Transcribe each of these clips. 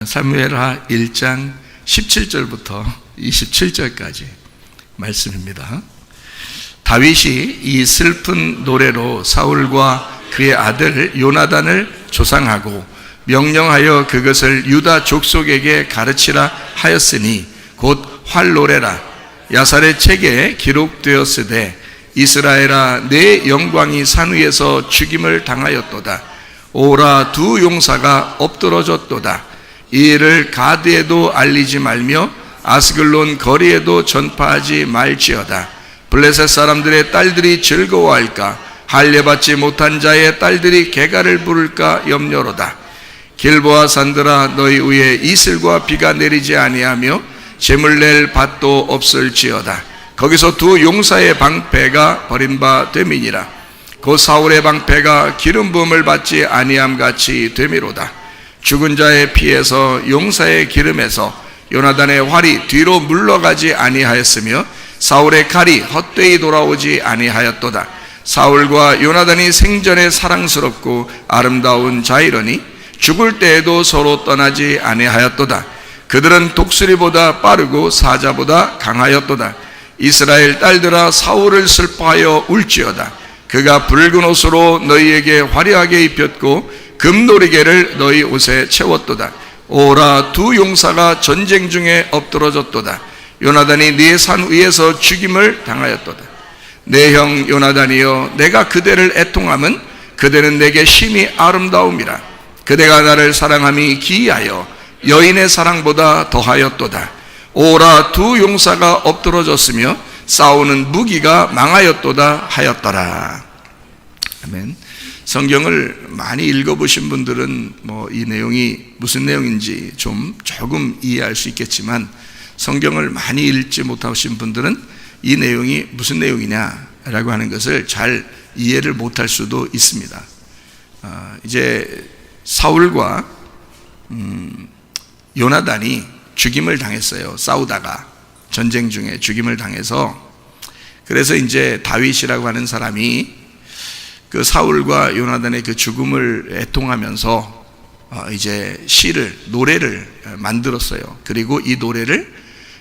사무엘하 1장 17절부터 27절까지 말씀입니다. 다윗이 이 슬픈 노래로 사울과 그의 아들 요나단을 조상하고 명령하여 그것을 유다 족속에게 가르치라 하였으니 곧 활노래라. 야살의 책에 기록되었으되 이스라엘아 내 영광이 산 위에서 죽임을 당하였도다. 오라 두 용사가 엎드러졌도다. 이 일을 가드에도 알리지 말며 아스글론 거리에도 전파하지 말지어다. 블레셋 사람들의 딸들이 즐거워할까? 할례받지 못한 자의 딸들이 개가를 부를까 염려로다. 길보아 산들아 너희 위에 이슬과 비가 내리지 아니하며 재물 낼 밭도 없을지어다. 거기서 두 용사의 방패가 버린 바 됨이니라. 곧 사울의 방패가 기름 부음을 받지 아니함 같이 됨이로다. 죽은 자의 피에서 용사의 기름에서 요나단의 활이 뒤로 물러가지 아니하였으며 사울의 칼이 헛되이 돌아오지 아니하였도다. 사울과 요나단이 생전에 사랑스럽고 아름다운 자이러니 죽을 때에도 서로 떠나지 아니하였도다. 그들은 독수리보다 빠르고 사자보다 강하였도다. 이스라엘 딸들아 사울을 슬퍼하여 울지어다. 그가 붉은 옷으로 너희에게 화려하게 입혔고 금노리개를 너희 옷에 채웠도다. 오라 두 용사가 전쟁 중에 엎드러졌도다. 요나단이 네 산 위에서 죽임을 당하였도다. 내 형 요나단이여 내가 그대를 애통함은 그대는 내게 심히 아름다움이라. 그대가 나를 사랑함이 기이하여 여인의 사랑보다 더하였도다. 오라 두 용사가 엎드러졌으며 싸우는 무기가 망하였도다 하였더라. 아멘. 성경을 많이 읽어보신 분들은 이 내용이 무슨 내용인지 조금 이해할 수 있겠지만 성경을 많이 읽지 못하신 분들은 이 내용이 무슨 내용이냐라고 하는 것을 잘 이해를 못할 수도 있습니다. 이제 사울과 요나단이 죽임을 당했어요. 싸우다가 전쟁 중에 죽임을 당해서, 그래서 이제 다윗이라고 하는 사람이 그 사울과 요나단의 그 죽음을 애통하면서 이제 노래를 만들었어요. 그리고 이 노래를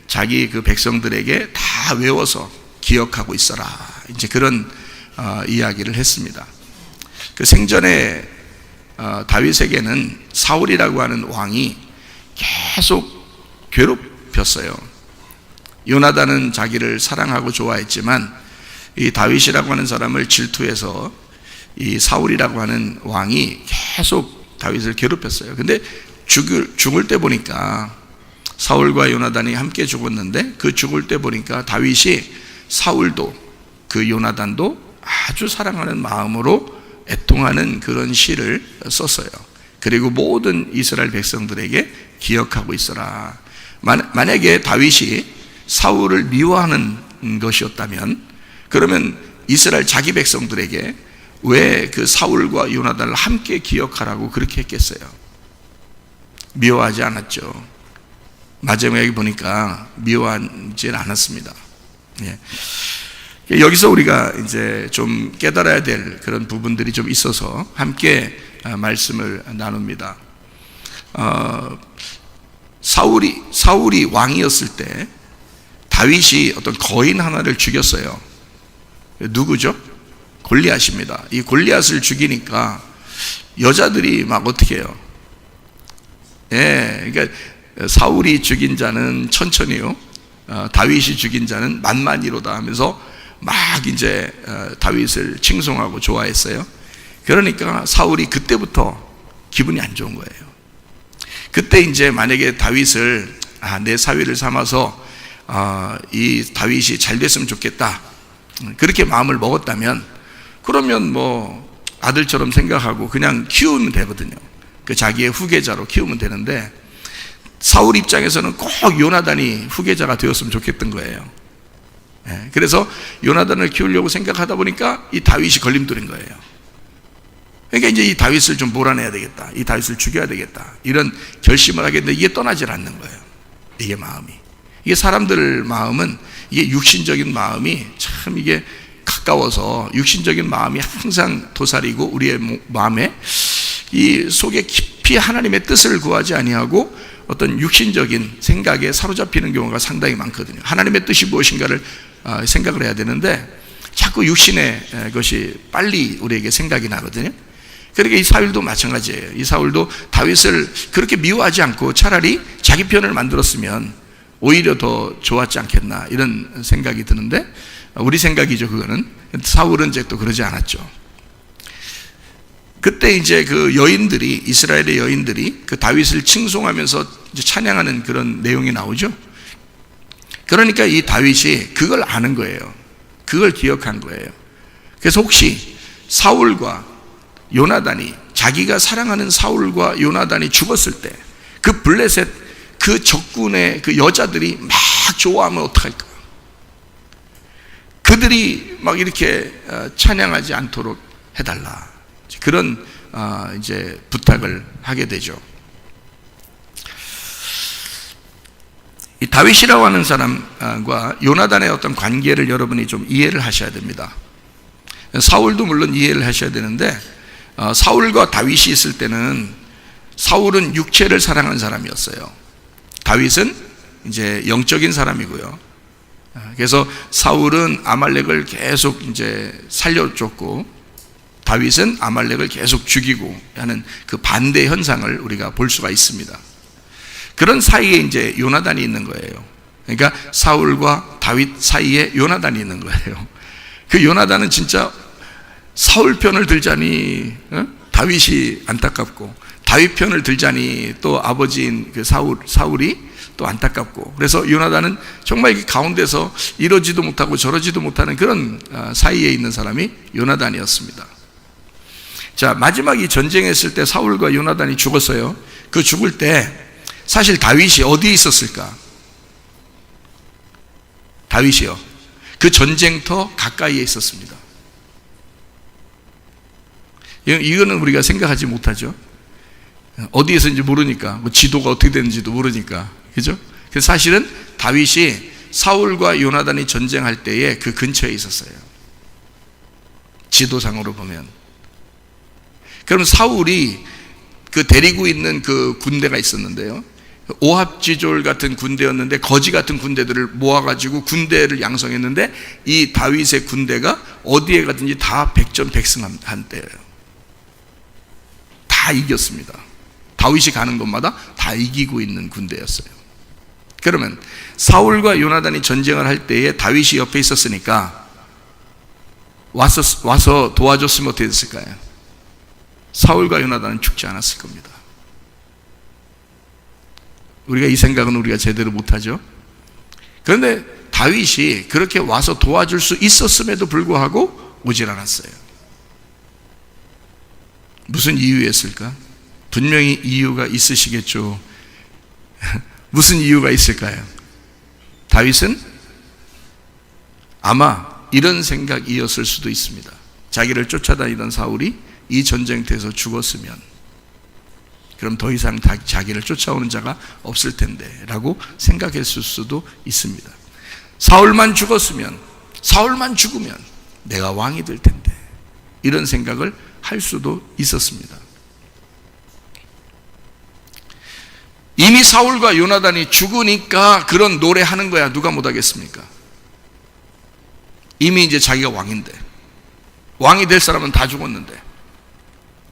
자기 그 백성들에게 다 외워서 기억하고 있어라. 이제 그런 이야기를 했습니다. 그 생전에 다윗에게는 사울이라고 하는 왕이 계속 괴롭혔어요. 요나단은 자기를 사랑하고 좋아했지만 이 다윗이라고 하는 사람을 질투해서 이 사울이라고 하는 왕이 계속 다윗을 괴롭혔어요. 근데 죽을 때 보니까 사울과 요나단이 함께 죽었는데 그 죽을 때 보니까 다윗이 사울도 그 요나단도 아주 사랑하는 마음으로 애통하는 그런 시를 썼어요. 그리고 모든 이스라엘 백성들에게 기억하고 있어라. 만약에 다윗이 사울을 미워하는 것이었다면 그러면 이스라엘 자기 백성들에게 왜 그 사울과 요나단을 함께 기억하라고 그렇게 했겠어요? 미워하지 않았죠. 마지막에 보니까 미워하지 않았습니다. 예. 여기서 우리가 이제 좀 깨달아야 될 그런 부분들이 좀 있어서 함께 말씀을 나눕니다. 사울이 왕이었을 때 다윗이 어떤 거인 하나를 죽였어요. 누구죠? 골리앗입니다. 이 골리앗을 죽이니까 여자들이 막 어떻게 해요? 예, 그러니까 사울이 죽인 자는 천천히요, 다윗이 죽인 자는 만만히로다 하면서 막 이제 다윗을 칭송하고 좋아했어요. 그러니까 사울이 그때부터 기분이 안 좋은 거예요. 그때 이제 만약에 다윗을 내 사위를 삼아서 이 다윗이 잘 됐으면 좋겠다 그렇게 마음을 먹었다면 그러면 아들처럼 생각하고 그냥 키우면 되거든요. 그 자기의 후계자로 키우면 되는데 사울 입장에서는 꼭 요나단이 후계자가 되었으면 좋겠던 거예요. 그래서 요나단을 키우려고 생각하다 보니까 이 다윗이 걸림돌인 거예요. 그러니까 이제 이 다윗을 좀 몰아내야 되겠다, 이 다윗을 죽여야 되겠다 이런 결심을 하게 됐는데 이게 떠나질 않는 거예요. 이게 마음이, 이게 사람들 마음은 이게 육신적인 마음이 참 이게 가까워서 육신적인 마음이 항상 도사리고 우리의 마음에 이 속에 깊이 깊이 하나님의 뜻을 구하지 아니하고 어떤 육신적인 생각에 사로잡히는 경우가 상당히 많거든요. 하나님의 뜻이 무엇인가를 생각을 해야 되는데 자꾸 육신의 것이 빨리 우리에게 생각이 나거든요. 그러니까 이 사울도 마찬가지예요. 이 사울도 다윗을 그렇게 미워하지 않고 차라리 자기 편을 만들었으면 오히려 더 좋았지 않겠나 이런 생각이 드는데, 우리 생각이죠 그거는. 사울은 이제 또 그러지 않았죠. 그때 이제 그 여인들이, 이스라엘의 여인들이 그 다윗을 칭송하면서 이제 찬양하는 그런 내용이 나오죠. 그러니까 이 다윗이 그걸 아는 거예요. 그걸 기억한 거예요. 그래서 혹시 사울과 요나단이, 자기가 사랑하는 사울과 요나단이 죽었을 때 그 블레셋 그 적군의 그 여자들이 막 좋아하면 어떡할까? 그들이 막 이렇게 찬양하지 않도록 해달라, 그런 이제 부탁을 하게 되죠. 이 다윗이라고 하는 사람과 요나단의 어떤 관계를 여러분이 좀 이해를 하셔야 됩니다. 사울도 물론 이해를 하셔야 되는데, 사울과 다윗이 있을 때는 사울은 육체를 사랑한 사람이었어요. 다윗은 이제 영적인 사람이고요. 그래서 사울은 아말렉을 계속 이제 살려줬고, 다윗은 아말렉을 계속 죽이고 하는 그 반대 현상을 우리가 볼 수가 있습니다. 그런 사이에 이제 요나단이 있는 거예요. 그러니까 사울과 다윗 사이에 요나단이 있는 거예요. 그 요나단은 진짜 사울 편을 들자니 다윗이 안타깝고, 다윗 편을 들자니 또 아버지인 그 사울이 또 안타깝고, 그래서 요나단은 정말 이 가운데서 이러지도 못하고 저러지도 못하는 그런 사이에 있는 사람이 요나단이었습니다. 자, 마지막 이 전쟁했을 때 사울과 요나단이 죽었어요. 그 죽을 때 사실 다윗이 어디에 있었을까? 다윗이요, 그 전쟁터 가까이에 있었습니다. 이거는 우리가 생각하지 못하죠. 어디에서인지 모르니까, 뭐 지도가 어떻게 되는지도 모르니까, 그죠? 그래서 사실은 다윗이 사울과 요나단이 전쟁할 때에 그 근처에 있었어요. 지도상으로 보면. 그럼 사울이 그 데리고 있는 그 군대가 있었는데요, 오합지졸 같은 군대였는데 거지 같은 군대들을 모아가지고 군대를 양성했는데, 이 다윗의 군대가 어디에 가든지 다 백전백승한 때예요. 다 이겼습니다. 다윗이 가는 곳마다 다 이기고 있는 군대였어요. 그러면 사울과 요나단이 전쟁을 할 때에 다윗이 옆에 있었으니까 와서 도와줬으면 어떻게 됐을까요? 사울과 요나단은 죽지 않았을 겁니다. 우리가 이 생각은 우리가 제대로 못하죠. 그런데 다윗이 그렇게 와서 도와줄 수 있었음에도 불구하고 오질 않았어요. 무슨 이유였을까? 분명히 이유가 있으시겠죠. 무슨 이유가 있을까요? 다윗은 아마 이런 생각이었을 수도 있습니다. 자기를 쫓아다니던 사울이 이 전쟁터에서 죽었으면 그럼 더 이상 자기를 쫓아오는 자가 없을 텐데 라고 생각했을 수도 있습니다. 사울만 죽으면 내가 왕이 될 텐데, 이런 생각을 할 수도 있었습니다. 이미 사울과 요나단이 죽으니까 그런 노래 하는 거야 누가 못하겠습니까? 이미 이제 자기가 왕인데, 왕이 될 사람은 다 죽었는데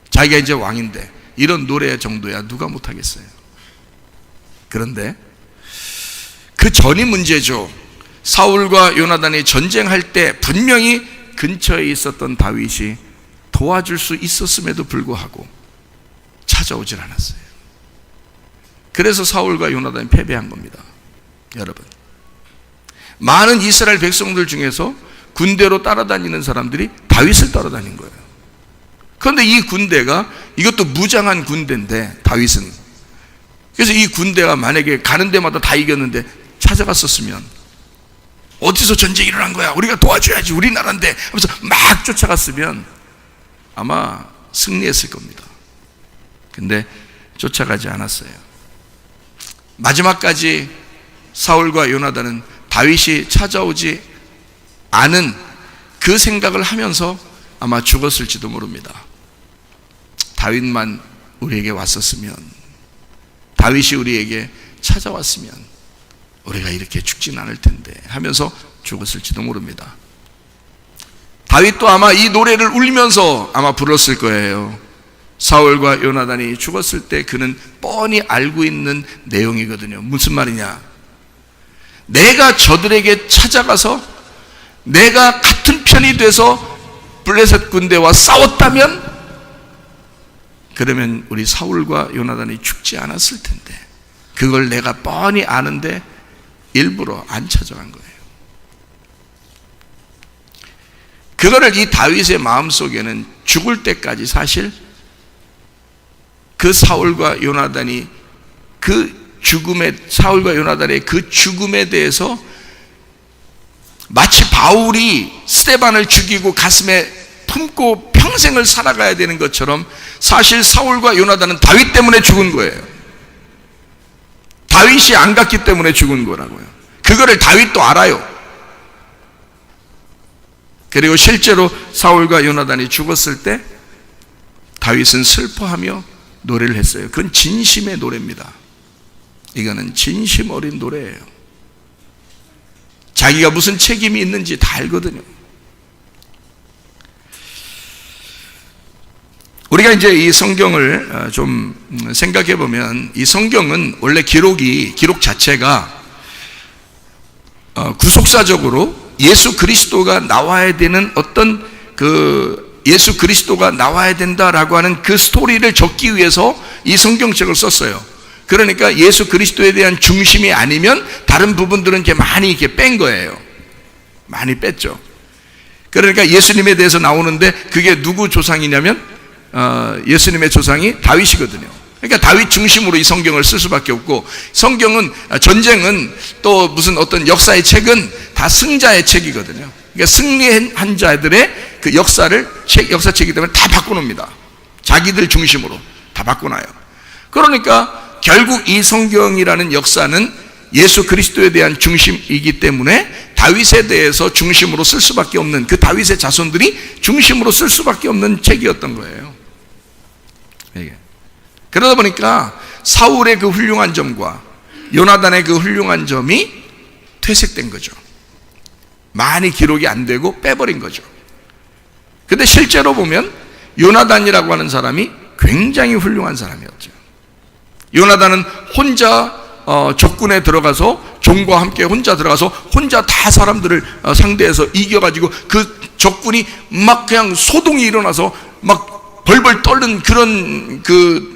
자기가 이제 왕인데 이런 노래 정도야 누가 못하겠어요. 그런데 그 전이 문제죠. 사울과 요나단이 전쟁할 때 분명히 근처에 있었던 다윗이 도와줄 수 있었음에도 불구하고 찾아오질 않았어요. 그래서 사울과 요나단이 패배한 겁니다. 여러분, 많은 이스라엘 백성들 중에서 군대로 따라다니는 사람들이 다윗을 따라다닌 거예요. 그런데 이 군대가, 이것도 무장한 군대인데 다윗은, 그래서 이 군대가 만약에 가는 데마다 다 이겼는데 찾아갔었으면 어디서 전쟁이 일어난 거야, 우리가 도와줘야지, 우리나라인데 하면서 막 쫓아갔으면 아마 승리했을 겁니다. 근데 쫓아가지 않았어요. 마지막까지 사울과 요나단은 다윗이 찾아오지 않은 그 생각을 하면서 아마 죽었을지도 모릅니다. 다윗만 우리에게 왔었으면, 다윗이 우리에게 찾아왔으면 우리가 이렇게 죽진 않을 텐데 하면서 죽었을지도 모릅니다. 다윗도 아마 이 노래를 울면서 아마 불렀을 거예요. 사울과 요나단이 죽었을 때 그는 뻔히 알고 있는 내용이거든요. 무슨 말이냐? 내가 저들에게 찾아가서 내가 같은 편이 돼서 블레셋 군대와 싸웠다면, 그러면 우리 사울과 요나단이 죽지 않았을 텐데, 그걸 내가 뻔히 아는데 일부러 안 찾아간 거예요. 그거를 이 다윗의 마음속에는 죽을 때까지 사실 그 사울과 요나단의 그 죽음에 대해서 마치 바울이 스데반을 죽이고 가슴에 품고 평생을 살아가야 되는 것처럼, 사실 사울과 요나단은 다윗 때문에 죽은 거예요. 다윗이 안 갔기 때문에 죽은 거라고요. 그거를 다윗도 알아요. 그리고 실제로 사울과 요나단이 죽었을 때 다윗은 슬퍼하며 노래를 했어요. 그건 진심의 노래입니다. 이거는 진심 어린 노래예요. 자기가 무슨 책임이 있는지 다 알거든요. 우리가 이제 이 성경을 좀 생각해 보면, 이 성경은 원래 기록 자체가 구속사적으로 예수 그리스도가 나와야 되는 어떤 예수 그리스도가 나와야 된다라고 하는 그 스토리를 적기 위해서 이 성경책을 썼어요. 그러니까 예수 그리스도에 대한 중심이 아니면 다른 부분들은 이제 많이 이렇게 뺀 거예요. 많이 뺐죠. 그러니까 예수님에 대해서 나오는데 그게 누구 조상이냐면 예수님의 조상이 다윗이거든요. 그러니까 다윗 중심으로 이 성경을 쓸 수밖에 없고, 성경은, 전쟁은 또 무슨 어떤 역사의 책은 다 승자의 책이거든요. 그러니까 승리한 자들의 그 역사책이기 때문에 다 바꿔놓습니다. 자기들 중심으로 다 바꿔놔요. 그러니까 결국 이 성경이라는 역사는 예수 그리스도에 대한 중심이기 때문에 다윗에 대해서 중심으로 쓸 수밖에 없는, 그 다윗의 자손들이 중심으로 쓸 수밖에 없는 책이었던 거예요. 그러다 보니까 사울의 그 훌륭한 점과 요나단의 그 훌륭한 점이 퇴색된 거죠. 많이 기록이 안 되고 빼버린 거죠. 근데 실제로 보면 요나단이라고 하는 사람이 굉장히 훌륭한 사람이었죠. 요나단은 혼자 적군에 들어가서, 종과 함께 혼자 들어가서 혼자 다 사람들을 상대해서 이겨가지고 그 적군이 막 그냥 소동이 일어나서 막 벌벌 떨는 그런 그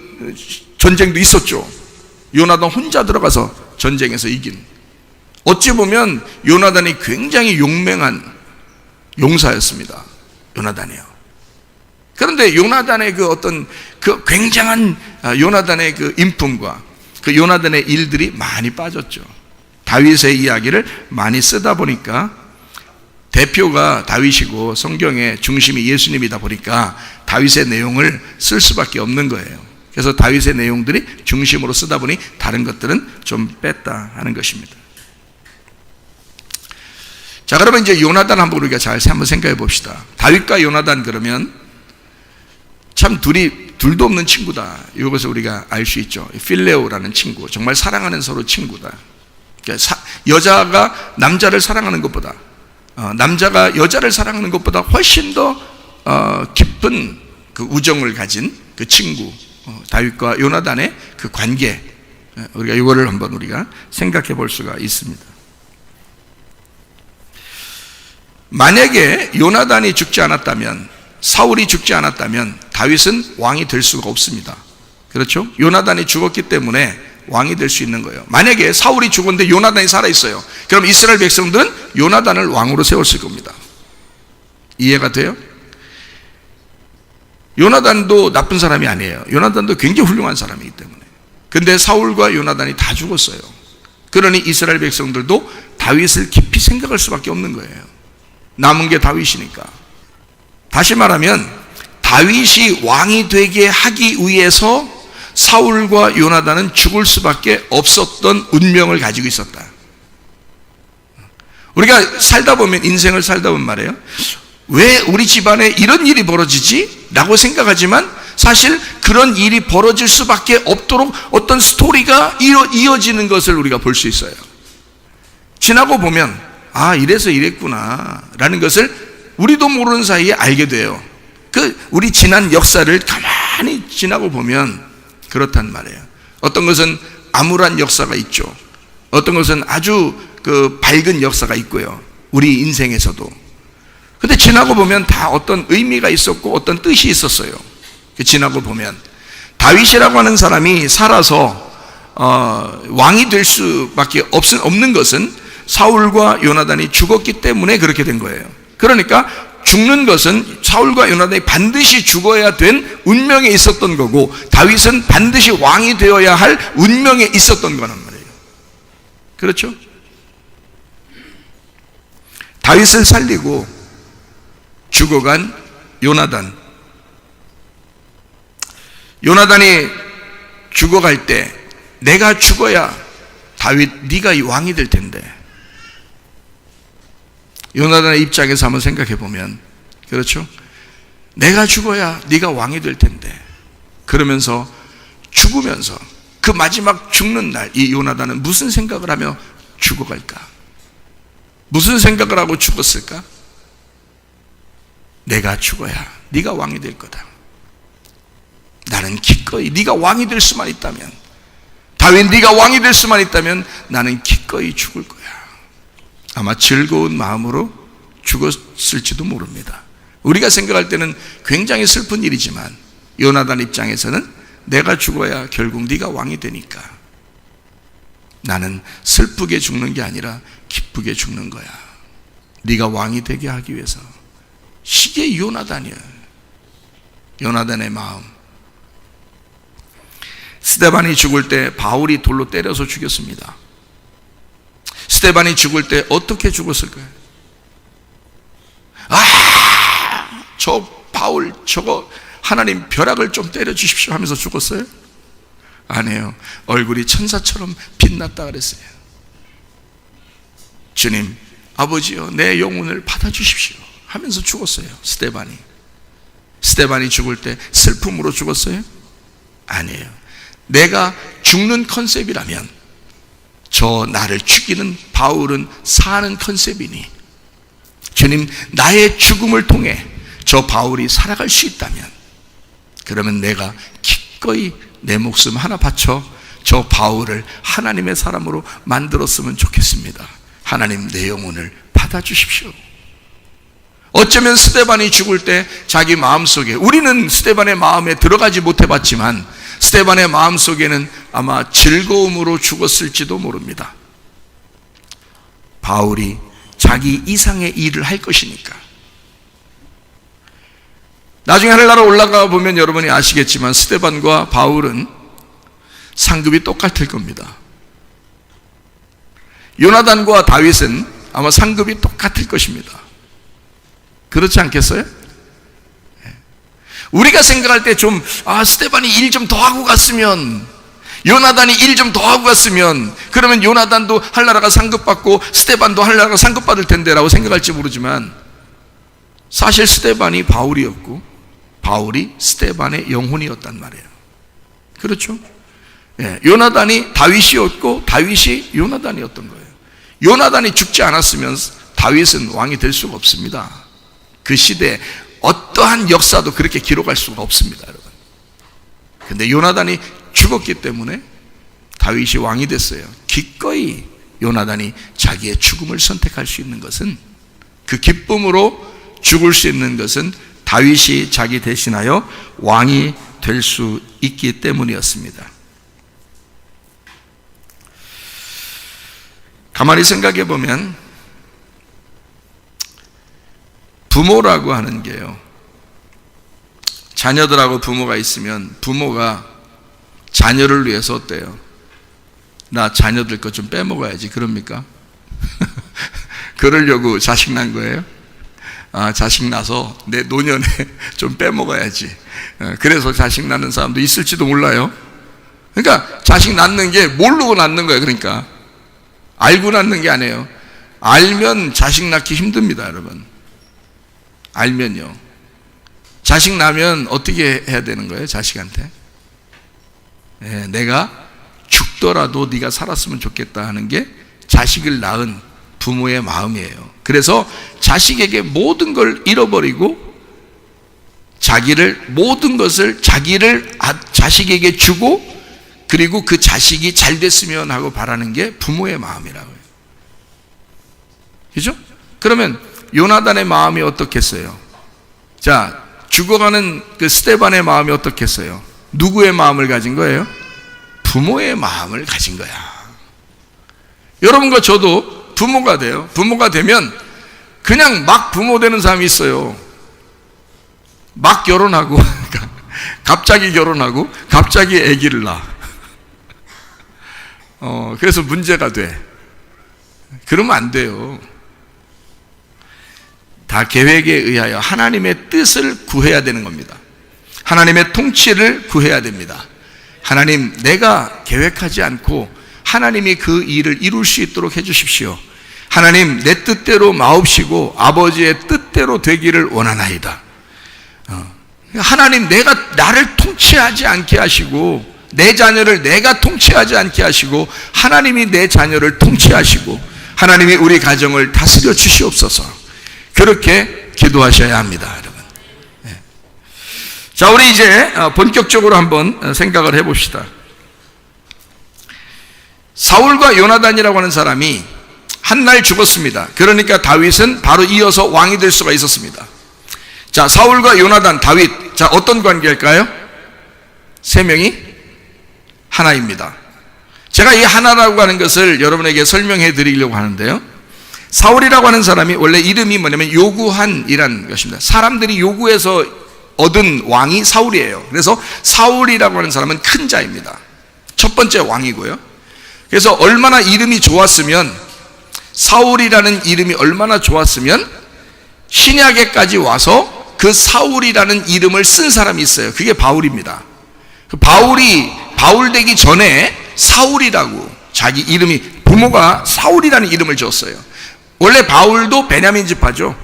전쟁도 있었죠. 요나단 혼자 들어가서 전쟁에서 이긴, 어찌 보면 요나단이 굉장히 용맹한 용사였습니다. 요나단이요. 그런데 요나단의 그 어떤 그 굉장한 요나단의 그 인품과 그 요나단의 일들이 많이 빠졌죠. 다윗의 이야기를 많이 쓰다 보니까, 대표가 다윗이고 성경의 중심이 예수님이다 보니까 다윗의 내용을 쓸 수밖에 없는 거예요. 그래서 다윗의 내용들이 중심으로 쓰다 보니 다른 것들은 좀 뺐다 하는 것입니다. 자, 그러면 이제 요나단 한번 우리가 잘 한번 생각해 봅시다. 다윗과 요나단, 그러면 참 둘도 없는 친구다. 이것을 우리가 알 수 있죠. 필레오라는 친구, 정말 사랑하는 서로 친구다. 그러니까 여자가 남자를 사랑하는 것보다, 남자가 여자를 사랑하는 것보다 훨씬 더 깊은 그 우정을 가진 그 친구, 다윗과 요나단의 그 관계, 우리가 이거를 한번 우리가 생각해 볼 수가 있습니다. 만약에 요나단이 죽지 않았다면, 사울이 죽지 않았다면 다윗은 왕이 될 수가 없습니다. 그렇죠? 요나단이 죽었기 때문에 왕이 될 수 있는 거예요. 만약에 사울이 죽었는데 요나단이 살아있어요. 그럼 이스라엘 백성들은 요나단을 왕으로 세웠을 겁니다. 이해가 돼요? 요나단도 나쁜 사람이 아니에요. 요나단도 굉장히 훌륭한 사람이기 때문에. 근데 사울과 요나단이 다 죽었어요. 그러니 이스라엘 백성들도 다윗을 깊이 생각할 수밖에 없는 거예요. 남은 게 다윗이니까. 다시 말하면 다윗이 왕이 되게 하기 위해서 사울과 요나단은 죽을 수밖에 없었던 운명을 가지고 있었다. 우리가 살다 보면, 인생을 살다 보면 말이에요, 왜 우리 집안에 이런 일이 벌어지지? 라고 생각하지만 사실 그런 일이 벌어질 수밖에 없도록 어떤 스토리가 이어지는 것을 우리가 볼 수 있어요. 지나고 보면 이래서 이랬구나 라는 것을 우리도 모르는 사이에 알게 돼요. 우리 지난 역사를 가만히 지나고 보면 그렇단 말이에요. 어떤 것은 암울한 역사가 있죠. 어떤 것은 아주 밝은 역사가 있고요. 우리 인생에서도. 근데 지나고 보면 다 어떤 의미가 있었고 어떤 뜻이 있었어요. 지나고 보면 다윗이라고 하는 사람이 살아서 왕이 될 수밖에 없는 것은 사울과 요나단이 죽었기 때문에 그렇게 된 거예요. 그러니까 죽는 것은 사울과 요나단이 반드시 죽어야 된 운명에 있었던 거고, 다윗은 반드시 왕이 되어야 할 운명에 있었던 거란 말이에요. 그렇죠? 다윗을 살리고 죽어간 요나단. 요나단이 죽어갈 때 내가 죽어야 다윗 네가 이 왕이 될 텐데, 요나단의 입장에서 한번 생각해 보면 그렇죠? 내가 죽어야 네가 왕이 될 텐데, 그러면서 죽으면서 그 마지막 죽는 날 이 요나단은 무슨 생각을 하며 죽어갈까? 무슨 생각을 하고 죽었을까? 내가 죽어야 네가 왕이 될 거다. 나는 기꺼이 네가 왕이 될 수만 있다면, 다윗 네가 왕이 될 수만 있다면 나는 기꺼이 죽을 거야. 아마 즐거운 마음으로 죽었을지도 모릅니다. 우리가 생각할 때는 굉장히 슬픈 일이지만 요나단 입장에서는 내가 죽어야 결국 네가 왕이 되니까 나는 슬프게 죽는 게 아니라 기쁘게 죽는 거야. 네가 왕이 되게 하기 위해서. 이게 요나단이야. 요나단의 마음. 스데반이 죽을 때 바울이 돌로 때려서 죽였습니다. 스데반이 죽을 때 어떻게 죽었을까요? 저 바울 저거 하나님 벼락을 좀 때려 주십시오 하면서 죽었어요? 아니에요. 얼굴이 천사처럼 빛났다 그랬어요. 주님, 아버지여 내 영혼을 받아주십시오 하면서 죽었어요. 스데반이 죽을 때 슬픔으로 죽었어요? 아니에요. 내가 죽는 컨셉이라면 저 나를 죽이는 바울은 사는 컨셉이니, 주님 나의 죽음을 통해 저 바울이 살아갈 수 있다면 그러면 내가 기꺼이 내 목숨 하나 바쳐 저 바울을 하나님의 사람으로 만들었으면 좋겠습니다. 하나님 내 영혼을 받아주십시오. 어쩌면 스데반이 죽을 때 자기 마음속에, 우리는 스데반의 마음에 들어가지 못해봤지만 스데반의 마음속에는 아마 즐거움으로 죽었을지도 모릅니다. 바울이 자기 이상의 일을 할 것이니까. 나중에 하늘나라 올라가 보면 여러분이 아시겠지만 스데반과 바울은 상급이 똑같을 겁니다. 요나단과 다윗은 아마 상급이 똑같을 것입니다. 그렇지 않겠어요? 우리가 생각할 때 좀 스데반이 일 좀 더 하고 갔으면, 요나단이 일 좀 더 하고 갔으면 그러면 요나단도 할나라가 상급받고 스데반도 할나라가 상급받을 텐데 라고 생각할지 모르지만, 사실 스데반이 바울이었고 바울이 스데반의 영혼이었단 말이에요. 그렇죠? 요나단이 다윗이었고 다윗이 요나단이었던 거예요. 요나단이 죽지 않았으면 다윗은 왕이 될 수가 없습니다. 그 시대에 어떠한 역사도 그렇게 기록할 수가 없습니다, 여러분. 근데 요나단이 죽었기 때문에 다윗이 왕이 됐어요. 기꺼이 요나단이 자기의 죽음을 선택할 수 있는 것은, 그 기쁨으로 죽을 수 있는 것은 다윗이 자기 대신하여 왕이 될 수 있기 때문이었습니다. 가만히 생각해 보면 부모라고 하는 게요, 자녀들하고 부모가 있으면 부모가 자녀를 위해서 어때요? 나 자녀들 것 좀 빼먹어야지 그럽니까? 그러려고 자식 난 거예요? 자식 나서 내 노년에 좀 빼먹어야지. 그래서 자식 낳는 사람도 있을지도 몰라요. 그러니까 자식 낳는 게 모르고 낳는 거예요. 그러니까 알고 낳는 게 아니에요. 알면 자식 낳기 힘듭니다, 여러분. 알면요. 자식 낳으면 어떻게 해야 되는 거예요? 자식한테 내가 죽더라도 네가 살았으면 좋겠다 하는 게 자식을 낳은 부모의 마음이에요. 그래서 자식에게 모든 걸 잃어버리고 모든 것을 자식에게 주고, 그리고 그 자식이 잘 됐으면 하고 바라는 게 부모의 마음이라고요. 그죠? 그러면 요나단의 마음이 어떻겠어요? 자, 죽어가는 그 스데반의 마음이 어떻겠어요? 누구의 마음을 가진 거예요? 부모의 마음을 가진 거야. 여러분과 저도 부모가 돼요. 부모가 되면 그냥 막 부모 되는 사람이 있어요. 막 결혼하고 갑자기 결혼하고 갑자기 아기를 낳아. 그래서 문제가 돼. 그러면 안 돼요. 다 계획에 의하여 하나님의 뜻을 구해야 되는 겁니다. 하나님의 통치를 구해야 됩니다. 하나님, 내가 계획하지 않고 하나님이 그 일을 이룰 수 있도록 해주십시오. 하나님, 내 뜻대로 마옵시고 아버지의 뜻대로 되기를 원하나이다. 하나님, 나를 통치하지 않게 하시고 내 자녀를 내가 통치하지 않게 하시고 하나님이 내 자녀를 통치하시고 하나님이 우리 가정을 다스려 주시옵소서. 그렇게 기도하셔야 합니다, 여러분. 자, 우리 이제 본격적으로 한번 생각을 해봅시다. 사울과 요나단이라고 하는 사람이 한날 죽었습니다. 그러니까 다윗은 바로 이어서 왕이 될 수가 있었습니다. 자, 사울과 요나단, 다윗, 자, 어떤 관계일까요? 세 명이 하나입니다. 제가 이 하나라고 하는 것을 여러분에게 설명해 드리려고 하는데요, 사울이라고 하는 사람이 원래 이름이 뭐냐면 요구한이라는 것입니다. 사람들이 요구해서 얻은 왕이 사울이에요. 그래서 사울이라고 하는 사람은 큰 자입니다. 첫 번째 왕이고요. 그래서 얼마나 이름이 좋았으면, 사울이라는 이름이 얼마나 좋았으면 신약에까지 와서 그 사울이라는 이름을 쓴 사람이 있어요. 그게 바울입니다. 그 바울 되기 전에 사울이라고 자기 이름이, 부모가 사울이라는 이름을 줬어요. 원래 바울도 베냐민 지파죠.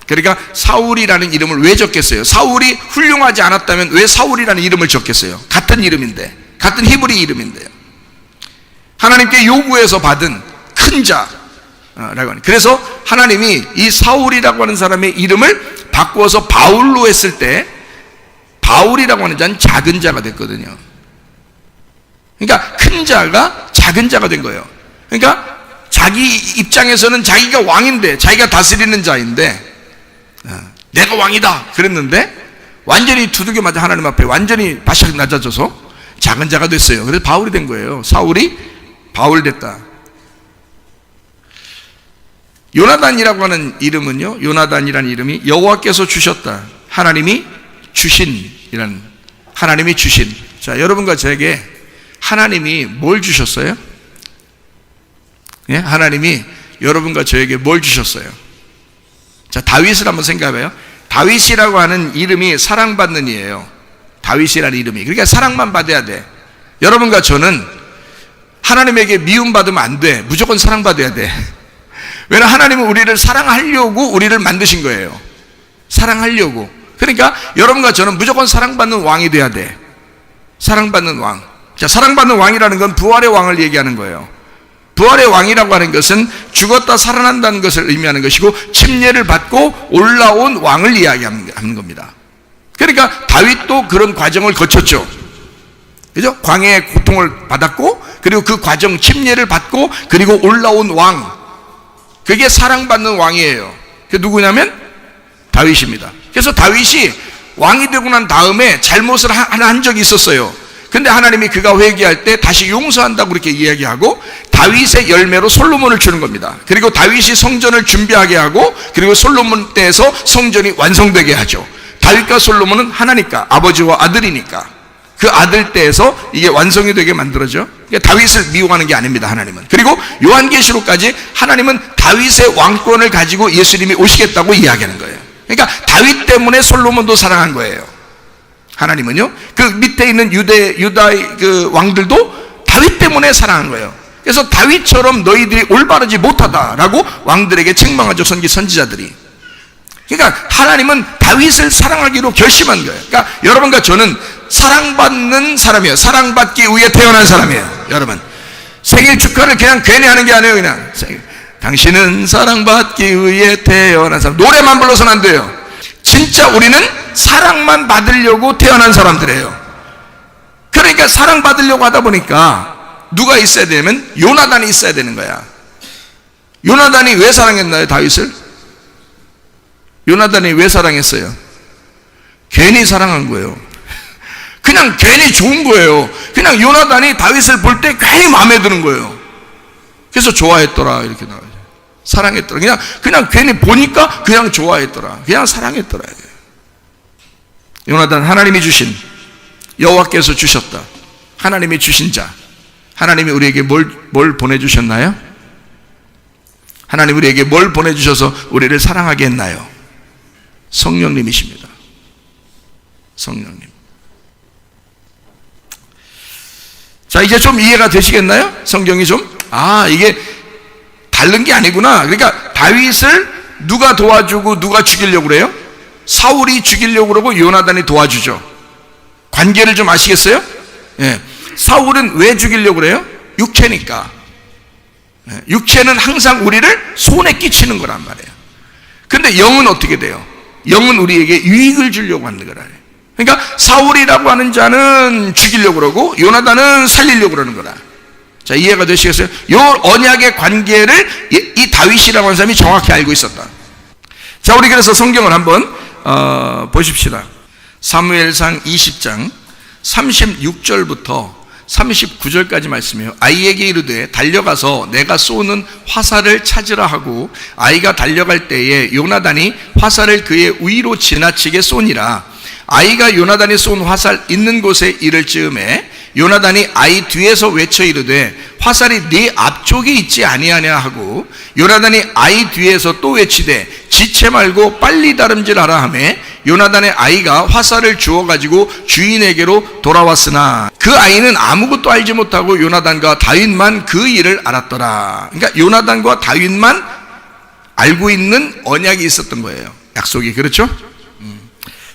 그러니까 사울이라는 이름을 왜 줬겠어요? 사울이 훌륭하지 않았다면 왜 사울이라는 이름을 줬겠어요? 같은 이름인데, 같은 히브리 이름인데요. 하나님께 요구해서 받은 큰 자라고 하는. 그래서 하나님이 이 사울이라고 하는 사람의 이름을 바꾸어서 바울로 했을 때, 바울이라고 하는 자는 작은 자가 됐거든요. 그러니까 큰 자가 작은 자가 된 거예요. 그러니까 자기 입장에서는 자기가 왕인데, 자기가 다스리는 자인데, 내가 왕이다 그랬는데 완전히 두들겨 맞아 하나님 앞에 완전히 바싹 낮아져서 작은 자가 됐어요. 그래서 바울이 된 거예요. 사울이 바울 됐다. 요나단이라고 하는 이름은요, 요나단이라는 이름이 여호와께서 주셨다, 하나님이 주신이라는, 하나님이 주신. 자, 여러분과 저에게 하나님이 뭘 주셨어요? 예? 하나님이 여러분과 저에게 뭘 주셨어요? 자, 다윗을 한번 생각해봐요. 다윗이라고 하는 이름이 사랑받는 이에요. 다윗이라는 이름이. 그러니까 사랑만 받아야 돼. 여러분과 저는 하나님에게 미움받으면 안 돼. 무조건 사랑받아야 돼. 왜냐하면 하나님은 우리를 사랑하려고 우리를 만드신 거예요. 사랑하려고. 그러니까 여러분과 저는 무조건 사랑받는 왕이 돼야 돼. 사랑받는 왕. 자, 사랑받는 왕이라는 건 부활의 왕을 얘기하는 거예요. 부활의 왕이라고 하는 것은 죽었다 살아난다는 것을 의미하는 것이고, 침례를 받고 올라온 왕을 이야기하는 겁니다. 그러니까 다윗도 그런 과정을 거쳤죠. 그죠? 광야의 고통을 받았고, 그리고 그 과정 침례를 받고, 그리고 올라온 왕, 그게 사랑받는 왕이에요. 그게 누구냐면 다윗입니다. 그래서 다윗이 왕이 되고 난 다음에 잘못을 한 적이 있었어요. 근데 하나님이 그가 회개할 때 다시 용서한다고 그렇게 이야기하고, 다윗의 열매로 솔로몬을 주는 겁니다. 그리고 다윗이 성전을 준비하게 하고, 그리고 솔로몬 때에서 성전이 완성되게 하죠. 다윗과 솔로몬은 하나니까, 아버지와 아들이니까 그 아들 때에서 이게 완성이 되게 만들어져. 그러니까 다윗을 미워하는 게 아닙니다, 하나님은. 그리고 요한계시록까지 하나님은 다윗의 왕권을 가지고 예수님이 오시겠다고 이야기하는 거예요. 그러니까 다윗 때문에 솔로몬도 사랑한 거예요. 하나님은요, 그 밑에 있는 유다의 그 왕들도 다윗 때문에 사랑한 거예요. 그래서 다윗처럼 너희들이 올바르지 못하다라고 왕들에게 책망하죠, 선지자들이. 그러니까 하나님은 다윗을 사랑하기로 결심한 거예요. 그러니까 여러분과 저는 사랑받는 사람이에요. 사랑받기 위해 태어난 사람이에요. 여러분, 생일 축하를 그냥 괜히 하는 게 아니에요. 그냥 당신은 사랑받기 위해 태어난 사람. 노래만 불러서는 안 돼요. 진짜 우리는 사랑만 받으려고 태어난 사람들이에요. 그러니까 사랑받으려고 하다 보니까 누가 있어야 되냐면 요나단이 있어야 되는 거야. 요나단이 왜 사랑했나요, 다윗을? 요나단이 왜 사랑했어요? 괜히 사랑한 거예요. 그냥 괜히 좋은 거예요. 그냥 요나단이 다윗을 볼 때 괜히 마음에 드는 거예요. 그래서 좋아했더라 이렇게 나와요. 사랑했더라. 그냥 괜히 보니까 그냥 좋아했더라. 그냥 사랑했더라. 요나단, 하나님이 주신, 여호와께서 주셨다. 하나님이 주신 자. 하나님이 우리에게 뭘 보내주셨나요? 하나님 우리에게 뭘 보내주셔서 우리를 사랑하게 했나요? 성령님이십니다. 성령님. 자, 이제 좀 이해가 되시겠나요? 성경이 좀? 이게 다른 게 아니구나. 그러니까 다윗을 누가 도와주고 누가 죽이려고 그래요? 사울이 죽이려고 그러고 요나단이 도와주죠. 관계를 좀 아시겠어요? 예. 사울은 왜 죽이려고 그래요? 육체니까. 예. 육체는 항상 우리를 손에 끼치는 거란 말이에요. 근데 영은 어떻게 돼요? 영은 우리에게 유익을 주려고 하는 거라. 그러니까 사울이라고 하는 자는 죽이려고 그러고 요나단은 살리려고 그러는 거라. 자, 이해가 되시겠어요? 요 언약의 관계를 이 다윗이라고 하는 사람이 정확히 알고 있었다. 자, 우리 그래서 성경을 한번 보십시다. 사무엘상 20장 36절부터 39절까지 말씀이에요. 아이에게 이르되 달려가서 내가 쏘는 화살을 찾으라 하고 아이가 달려갈 때에 요나단이 화살을 그의 위로 지나치게 쏘니라. 아이가 요나단이 쏜 화살 있는 곳에 이를 즈음에 요나단이 아이 뒤에서 외쳐 이르되 화살이 네 앞쪽에 있지 아니하냐 하고 요나단이 아이 뒤에서 또 외치되 지체 말고 빨리 다름질하라 하매 요나단의 아이가 화살을 주워가지고 주인에게로 돌아왔으나 그 아이는 아무것도 알지 못하고 요나단과 다윗만 그 일을 알았더라. 그러니까 요나단과 다윗만 알고 있는 언약이 있었던 거예요. 약속이. 그렇죠?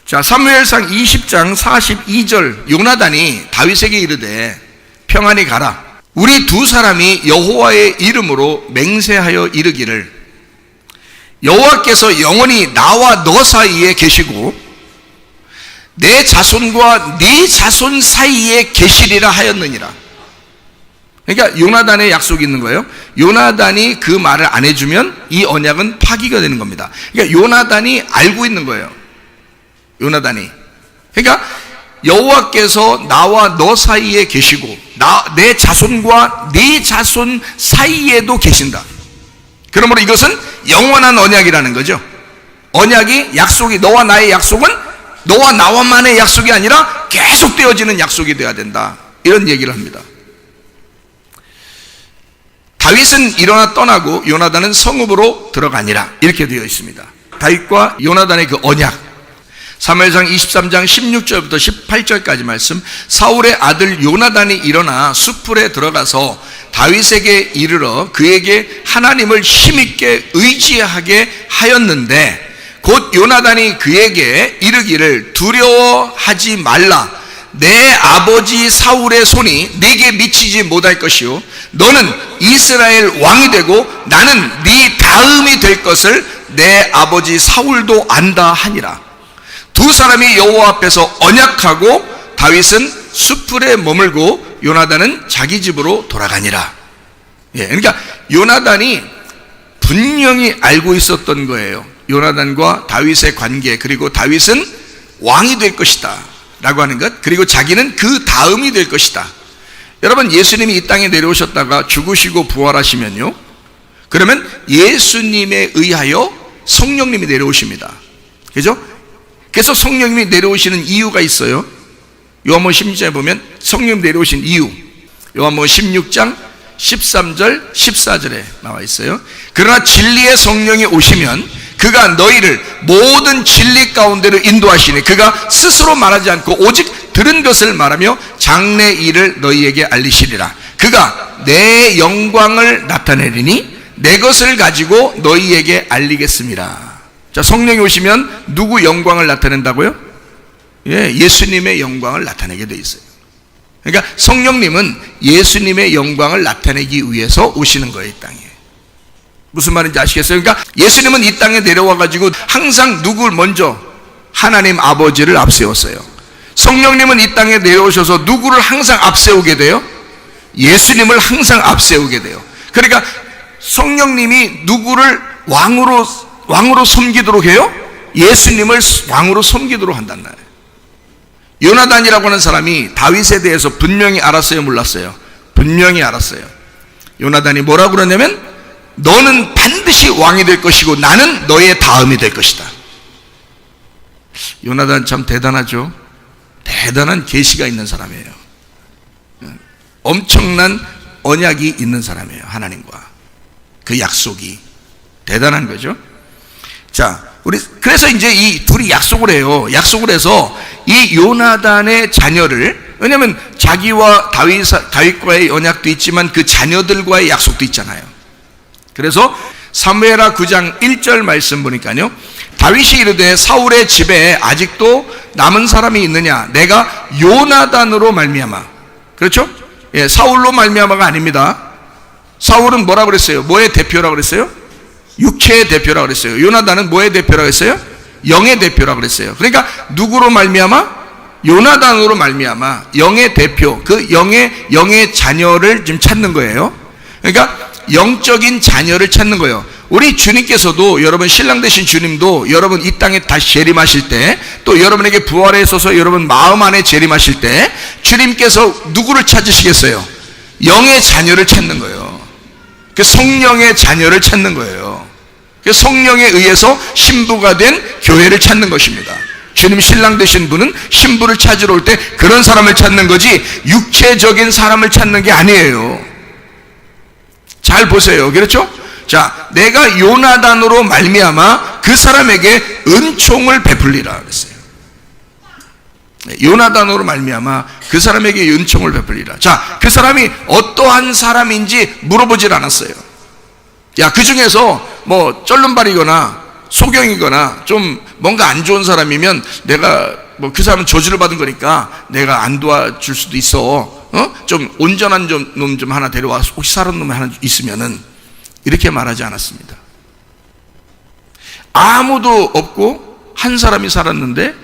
자, 사무엘상 20장 42절 요나단이 다윗에게 이르되 평안히 가라. 우리 두 사람이 여호와의 이름으로 맹세하여 이르기를 여호와께서 영원히 나와 너 사이에 계시고 내 자손과 네 자손 사이에 계시리라 하였느니라. 그러니까 요나단의 약속이 있는 거예요. 요나단이 그 말을 안 해주면 이 언약은 파기가 되는 겁니다. 그러니까 요나단이 알고 있는 거예요. 요나단이. 그러니까 여호와께서 나와 너 사이에 계시고 내 자손과 네 자손 사이에도 계신다. 그러므로 이것은 영원한 언약이라는 거죠. 언약이, 약속이, 너와 나의 약속은 너와 나와만의 약속이 아니라 계속 되어지는 약속이 되어야 된다. 이런 얘기를 합니다. 다윗은 일어나 떠나고 요나단은 성읍으로 들어가니라. 이렇게 되어 있습니다. 다윗과 요나단의 그 언약. 사무엘상 23장 16절부터 18절까지 말씀. 사울의 아들 요나단이 일어나 숲풀에 들어가서 다윗에게 이르러 그에게 하나님을 힘있게 의지하게 하였는데 곧 요나단이 그에게 이르기를 두려워하지 말라. 내 아버지 사울의 손이 네게 미치지 못할 것이요 너는 이스라엘 왕이 되고 나는 네 다음이 될 것을 내 아버지 사울도 안다 하니라. 두 사람이 여호와 앞에서 언약하고 다윗은 숲풀에 머물고 요나단은 자기 집으로 돌아가니라. 예, 그러니까 요나단이 분명히 알고 있었던 거예요. 요나단과 다윗의 관계, 그리고 다윗은 왕이 될 것이다 라고 하는 것, 그리고 자기는 그 다음이 될 것이다. 여러분, 예수님이 이 땅에 내려오셨다가 죽으시고 부활하시면요, 그러면 예수님에 의하여 성령님이 내려오십니다. 그죠? 그래서 성령님이 내려오시는 이유가 있어요. 요한복음 16장에 보면 성령 내려오신 이유, 요한복음 16장 13절 14절에 나와 있어요. 그러나 진리의 성령이 오시면 그가 너희를 모든 진리 가운데로 인도하시니 그가 스스로 말하지 않고 오직 들은 것을 말하며 장래 일을 너희에게 알리시리라. 그가 내 영광을 나타내리니 내 것을 가지고 너희에게 알리겠습니다. 자, 성령이 오시면 누구 영광을 나타낸다고요? 예, 예수님의 영광을 나타내게 돼 있어요. 그러니까 성령님은 예수님의 영광을 나타내기 위해서 오시는 거예요, 이 땅에. 무슨 말인지 아시겠어요? 그러니까 예수님은 이 땅에 내려와 가지고 항상 누굴 먼저? 하나님 아버지를 앞세웠어요. 성령님은 이 땅에 내려오셔서 누구를 항상 앞세우게 돼요? 예수님을 항상 앞세우게 돼요. 그러니까 성령님이 누구를 왕으로 섬기도록 해요? 예수님을 왕으로 섬기도록 한단 말이에요. 요나단이라고 하는 사람이 다윗에 대해서 분명히 알았어요, 몰랐어요? 분명히 알았어요. 요나단이 뭐라고 그러냐면, 너는 반드시 왕이 될 것이고 나는 너의 다음이 될 것이다. 요나단 참 대단하죠. 대단한 계시가 있는 사람이에요. 엄청난 언약이 있는 사람이에요. 하나님과 그 약속이 대단한 거죠. 자, 그래서 이제 이 둘이 약속을 해요. 약속을 해서 이 요나단의 자녀를, 왜냐하면 자기와 다윗과의 언약도 있지만 그 자녀들과의 약속도 있잖아요. 그래서 사무엘하 9장 1절 말씀 보니까요, 다윗이 이르되 사울의 집에 아직도 남은 사람이 있느냐? 내가 요나단으로 말미암아. 그렇죠? 예, 사울로 말미암아가 아닙니다. 사울은 뭐라고 그랬어요? 뭐의 대표라고 그랬어요? 육체의 대표라고 그랬어요. 요나단은 뭐의 대표라고 했어요? 영의 대표라고 그랬어요. 그러니까 누구로 말미암아? 요나단으로 말미암아. 영의 대표, 그 영의 자녀를 지금 찾는 거예요. 그러니까 영적인 자녀를 찾는 거예요. 우리 주님께서도, 여러분 신랑 되신 주님도 여러분 이 땅에 다시 재림하실 때, 또 여러분에게 부활에 있어서 여러분 마음 안에 재림하실 때 주님께서 누구를 찾으시겠어요? 영의 자녀를 찾는 거예요. 그 성령의 자녀를 찾는 거예요. 그 성령에 의해서 신부가 된 교회를 찾는 것입니다. 주님 신랑 되신 분은 신부를 찾으러 올 때 그런 사람을 찾는 거지 육체적인 사람을 찾는 게 아니에요. 잘 보세요. 그렇죠? 자, 내가 요나단으로 말미암아 그 사람에게 은총을 베풀리라 그랬어요. 요나단으로 말미암아 그 사람에게 은총을 베풀리라. 자, 그 사람이 어떠한 사람인지 물어보질 않았어요. 야, 그 중에서 뭐 쩔름발이거나 소경이거나 좀 뭔가 안 좋은 사람이면 내가 뭐 그 사람은 저주를 받은 거니까 내가 안 도와줄 수도 있어. 좀 온전한 놈 좀 하나 데려와. 혹시 살은 놈 하나 있으면은, 이렇게 말하지 않았습니다. 아무도 없고 한 사람이 살았는데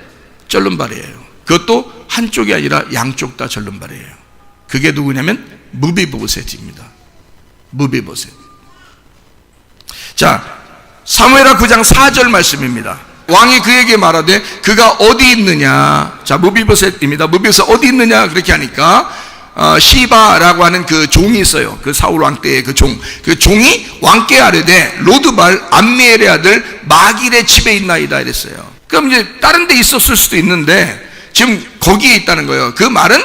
쩔름발이에요. 그것도 한쪽이 아니라 양쪽 다 쩔름발이에요. 그게 누구냐면 무비보셋입니다. 무비보셋. 자, 사무엘하 9장 4절 말씀입니다. 왕이 그에게 말하되 그가 어디 있느냐. 자, 무비보셋입니다. 무비보셋 어디 있느냐 그렇게 하니까 시바라고 하는 그 종이 있어요. 그 사울 왕 때의 그 종이 왕께 아뢰되 로드발 암미엘의 아들 마길의 집에 있나이다 이랬어요. 그럼 이제 다른 데 있었을 수도 있는데 지금 거기에 있다는 거예요. 그 말은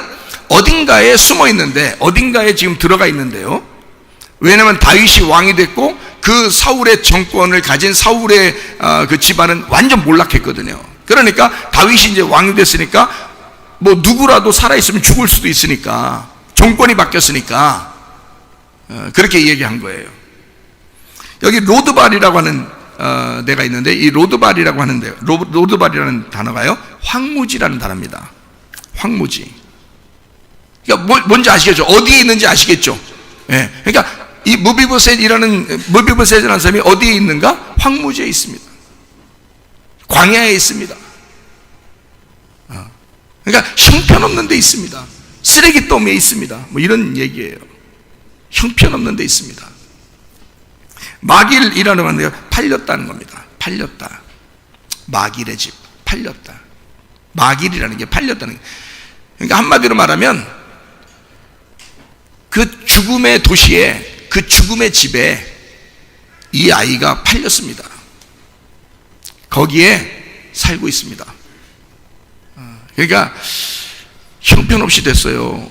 어딘가에 숨어 있는데, 어딘가에 지금 들어가 있는데요. 왜냐하면 다윗이 왕이 됐고 그 사울의 정권을 가진 사울의 그 집안은 완전 몰락했거든요. 그러니까 다윗이 이제 왕이 됐으니까 뭐 누구라도 살아있으면 죽을 수도 있으니까, 정권이 바뀌었으니까 그렇게 얘기한 거예요. 여기 로드발이라고 하는 데가 있는데, 이 로드발이라고 하는데, 로드발이라는 단어가요 황무지라는 단어입니다. 황무지. 그러니까 뭔지 아시겠죠? 어디에 있는지 아시겠죠? 예. 그러니까 이 무비보셋이라는 사람이 어디에 있는가? 황무지에 있습니다. 광야에 있습니다. 그러니까 형편없는 데 있습니다. 쓰레기더미에 있습니다. 뭐 이런 얘기예요. 형편없는 데 있습니다. 마길이라는 건데요, 팔렸다는 겁니다. 팔렸다. 마길의 집, 팔렸다. 마길이라는 게 팔렸다는 게. 그러니까 한마디로 말하면 그 죽음의 도시에, 그 죽음의 집에 이 아이가 팔렸습니다. 거기에 살고 있습니다. 그러니까 형편없이 됐어요.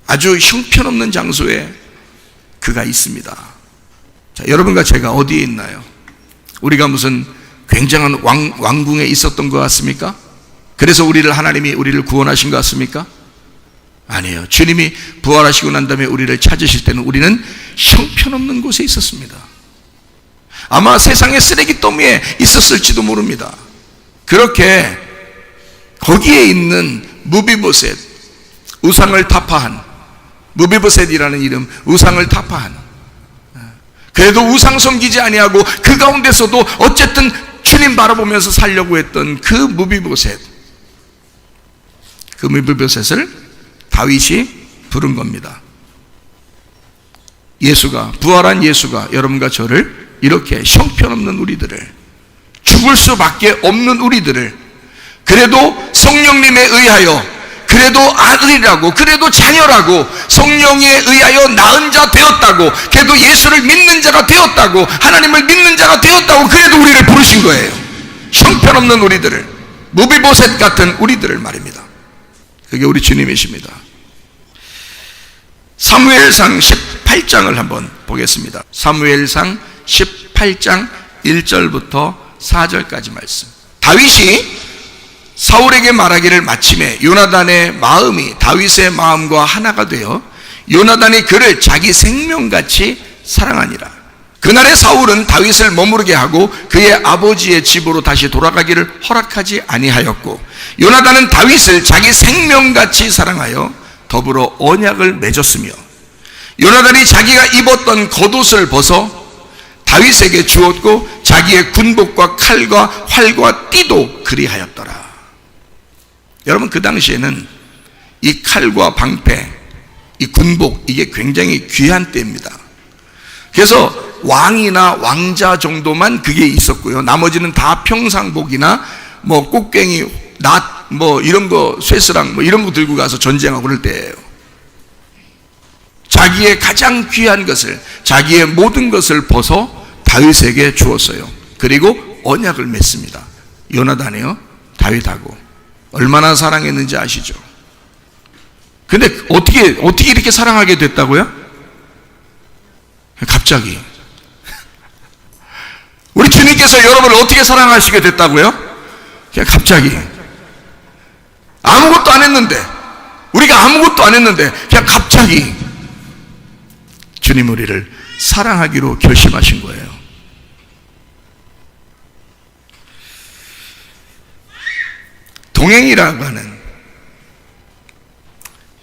아주 형편없는 장소에 그가 있습니다. 자, 여러분과 제가 어디에 있나요? 우리가 무슨 굉장한 왕궁에 있었던 것 같습니까? 그래서 하나님이 우리를 구원하신 것 같습니까? 아니에요. 주님이 부활하시고 난 다음에 우리를 찾으실 때는 우리는 형편없는 곳에 있었습니다. 아마 세상의 쓰레기 더미에 있었을지도 모릅니다. 그렇게 거기에 있는 무비보셋, 우상을 타파한, 무비보셋이라는 이름, 우상을 타파한, 그래도 우상 섬기지 아니하고 그 가운데서도 어쨌든 주님 바라보면서 살려고 했던 그 무비보셋, 그 무비보셋을 다윗이 부른 겁니다. 예수가, 부활한 예수가 여러분과 저를 이렇게 형편없는 우리들을, 죽을 수밖에 없는 우리들을, 그래도 성령님에 의하여, 그래도 아들이라고, 그래도 자녀라고, 성령에 의하여 낳은 자 되었다고, 그래도 예수를 믿는 자가 되었다고, 하나님을 믿는 자가 되었다고, 그래도 우리를 부르신 거예요. 형편없는 우리들을, 무비보셋 같은 우리들을 말입니다. 그게 우리 주님이십니다. 사무엘상 18장을 한번 보겠습니다. 사무엘상 18장 1절부터 4절까지 말씀. 다윗이 사울에게 말하기를 마침에 요나단의 마음이 다윗의 마음과 하나가 되어 요나단이 그를 자기 생명같이 사랑하니라. 그날에 사울은 다윗을 머무르게 하고 그의 아버지의 집으로 다시 돌아가기를 허락하지 아니하였고, 요나단은 다윗을 자기 생명같이 사랑하여 더불어 언약을 맺었으며, 요나단이 자기가 입었던 겉옷을 벗어 다윗에게 주었고 자기의 군복과 칼과 활과 띠도 그리하였더라. 여러분, 그 당시에는 이 칼과 방패, 이 군복, 이게 굉장히 귀한 때입니다. 그래서 왕이나 왕자 정도만 그게 있었고요, 나머지는 다 평상복이나 뭐 꽃갱이, 낫, 뭐 이런 거, 쇠스랑 뭐 이런 거 들고 가서 전쟁하고 그럴 때예요. 자기의 가장 귀한 것을, 자기의 모든 것을 벗어 다윗에게 주었어요. 그리고 언약을 맺습니다. 요나단이요, 다윗하고 얼마나 사랑했는지 아시죠? 근데 어떻게 이렇게 사랑하게 됐다고요? 갑자기. 우리 주님께서 여러분을 어떻게 사랑하시게 됐다고요? 그냥 갑자기. 아무것도 안 했는데, 우리가 아무것도 안 했는데 그냥 갑자기 주님 우리를 사랑하기로 결심하신 거예요. 동행이라고 하는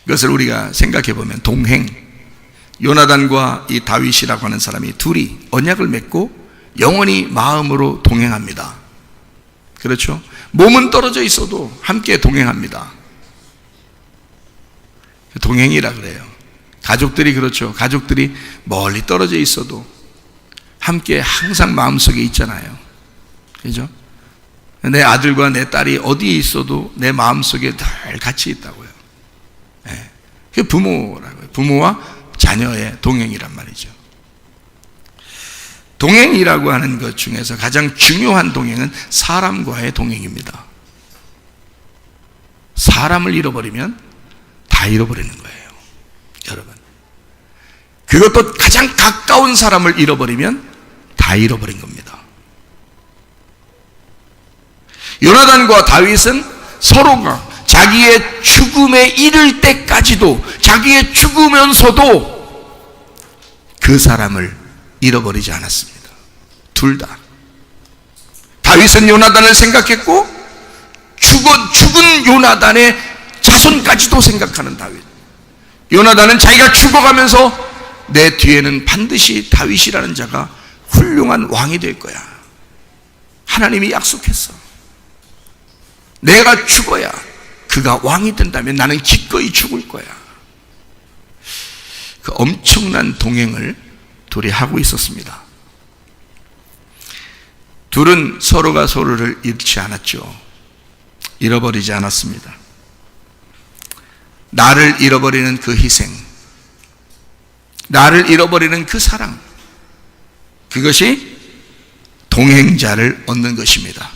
것을 우리가 생각해 보면, 동행, 요나단과 이 다윗이라고 하는 사람이 둘이 언약을 맺고 영원히 마음으로 동행합니다. 그렇죠? 몸은 떨어져 있어도 함께 동행합니다. 동행이라 그래요. 가족들이 그렇죠. 가족들이 멀리 떨어져 있어도 함께 항상 마음속에 있잖아요. 그죠? 내 아들과 내 딸이 어디에 있어도 내 마음속에 늘 같이 있다고요. 네. 그게 부모라고요. 부모와 자녀의 동행이란 말이죠. 동행이라고 하는 것 중에서 가장 중요한 동행은 사람과의 동행입니다. 사람을 잃어버리면 다 잃어버리는 거예요, 여러분. 그것도 가장 가까운 사람을 잃어버리면 다 잃어버린 겁니다. 요나단과 다윗은 서로가 자기의 죽음에 이를 때까지도, 자기의 죽으면서도 그 사람을 잃어버리지 않았습니다. 둘 다. 다윗은 요나단을 생각했고 죽은 요나단의 자손까지도 생각하는 다윗. 요나단은 자기가 죽어가면서 내 뒤에는 반드시 다윗이라는 자가 훌륭한 왕이 될 거야. 하나님이 약속했어. 내가 죽어야 그가 왕이 된다면 나는 기꺼이 죽을 거야. 그 엄청난 동행을 둘이 하고 있었습니다. 둘은 서로가 서로를 잃지 않았죠. 잃어버리지 않았습니다. 나를 잃어버리는 그 희생, 나를 잃어버리는 그 사랑, 그것이 동행자를 얻는 것입니다.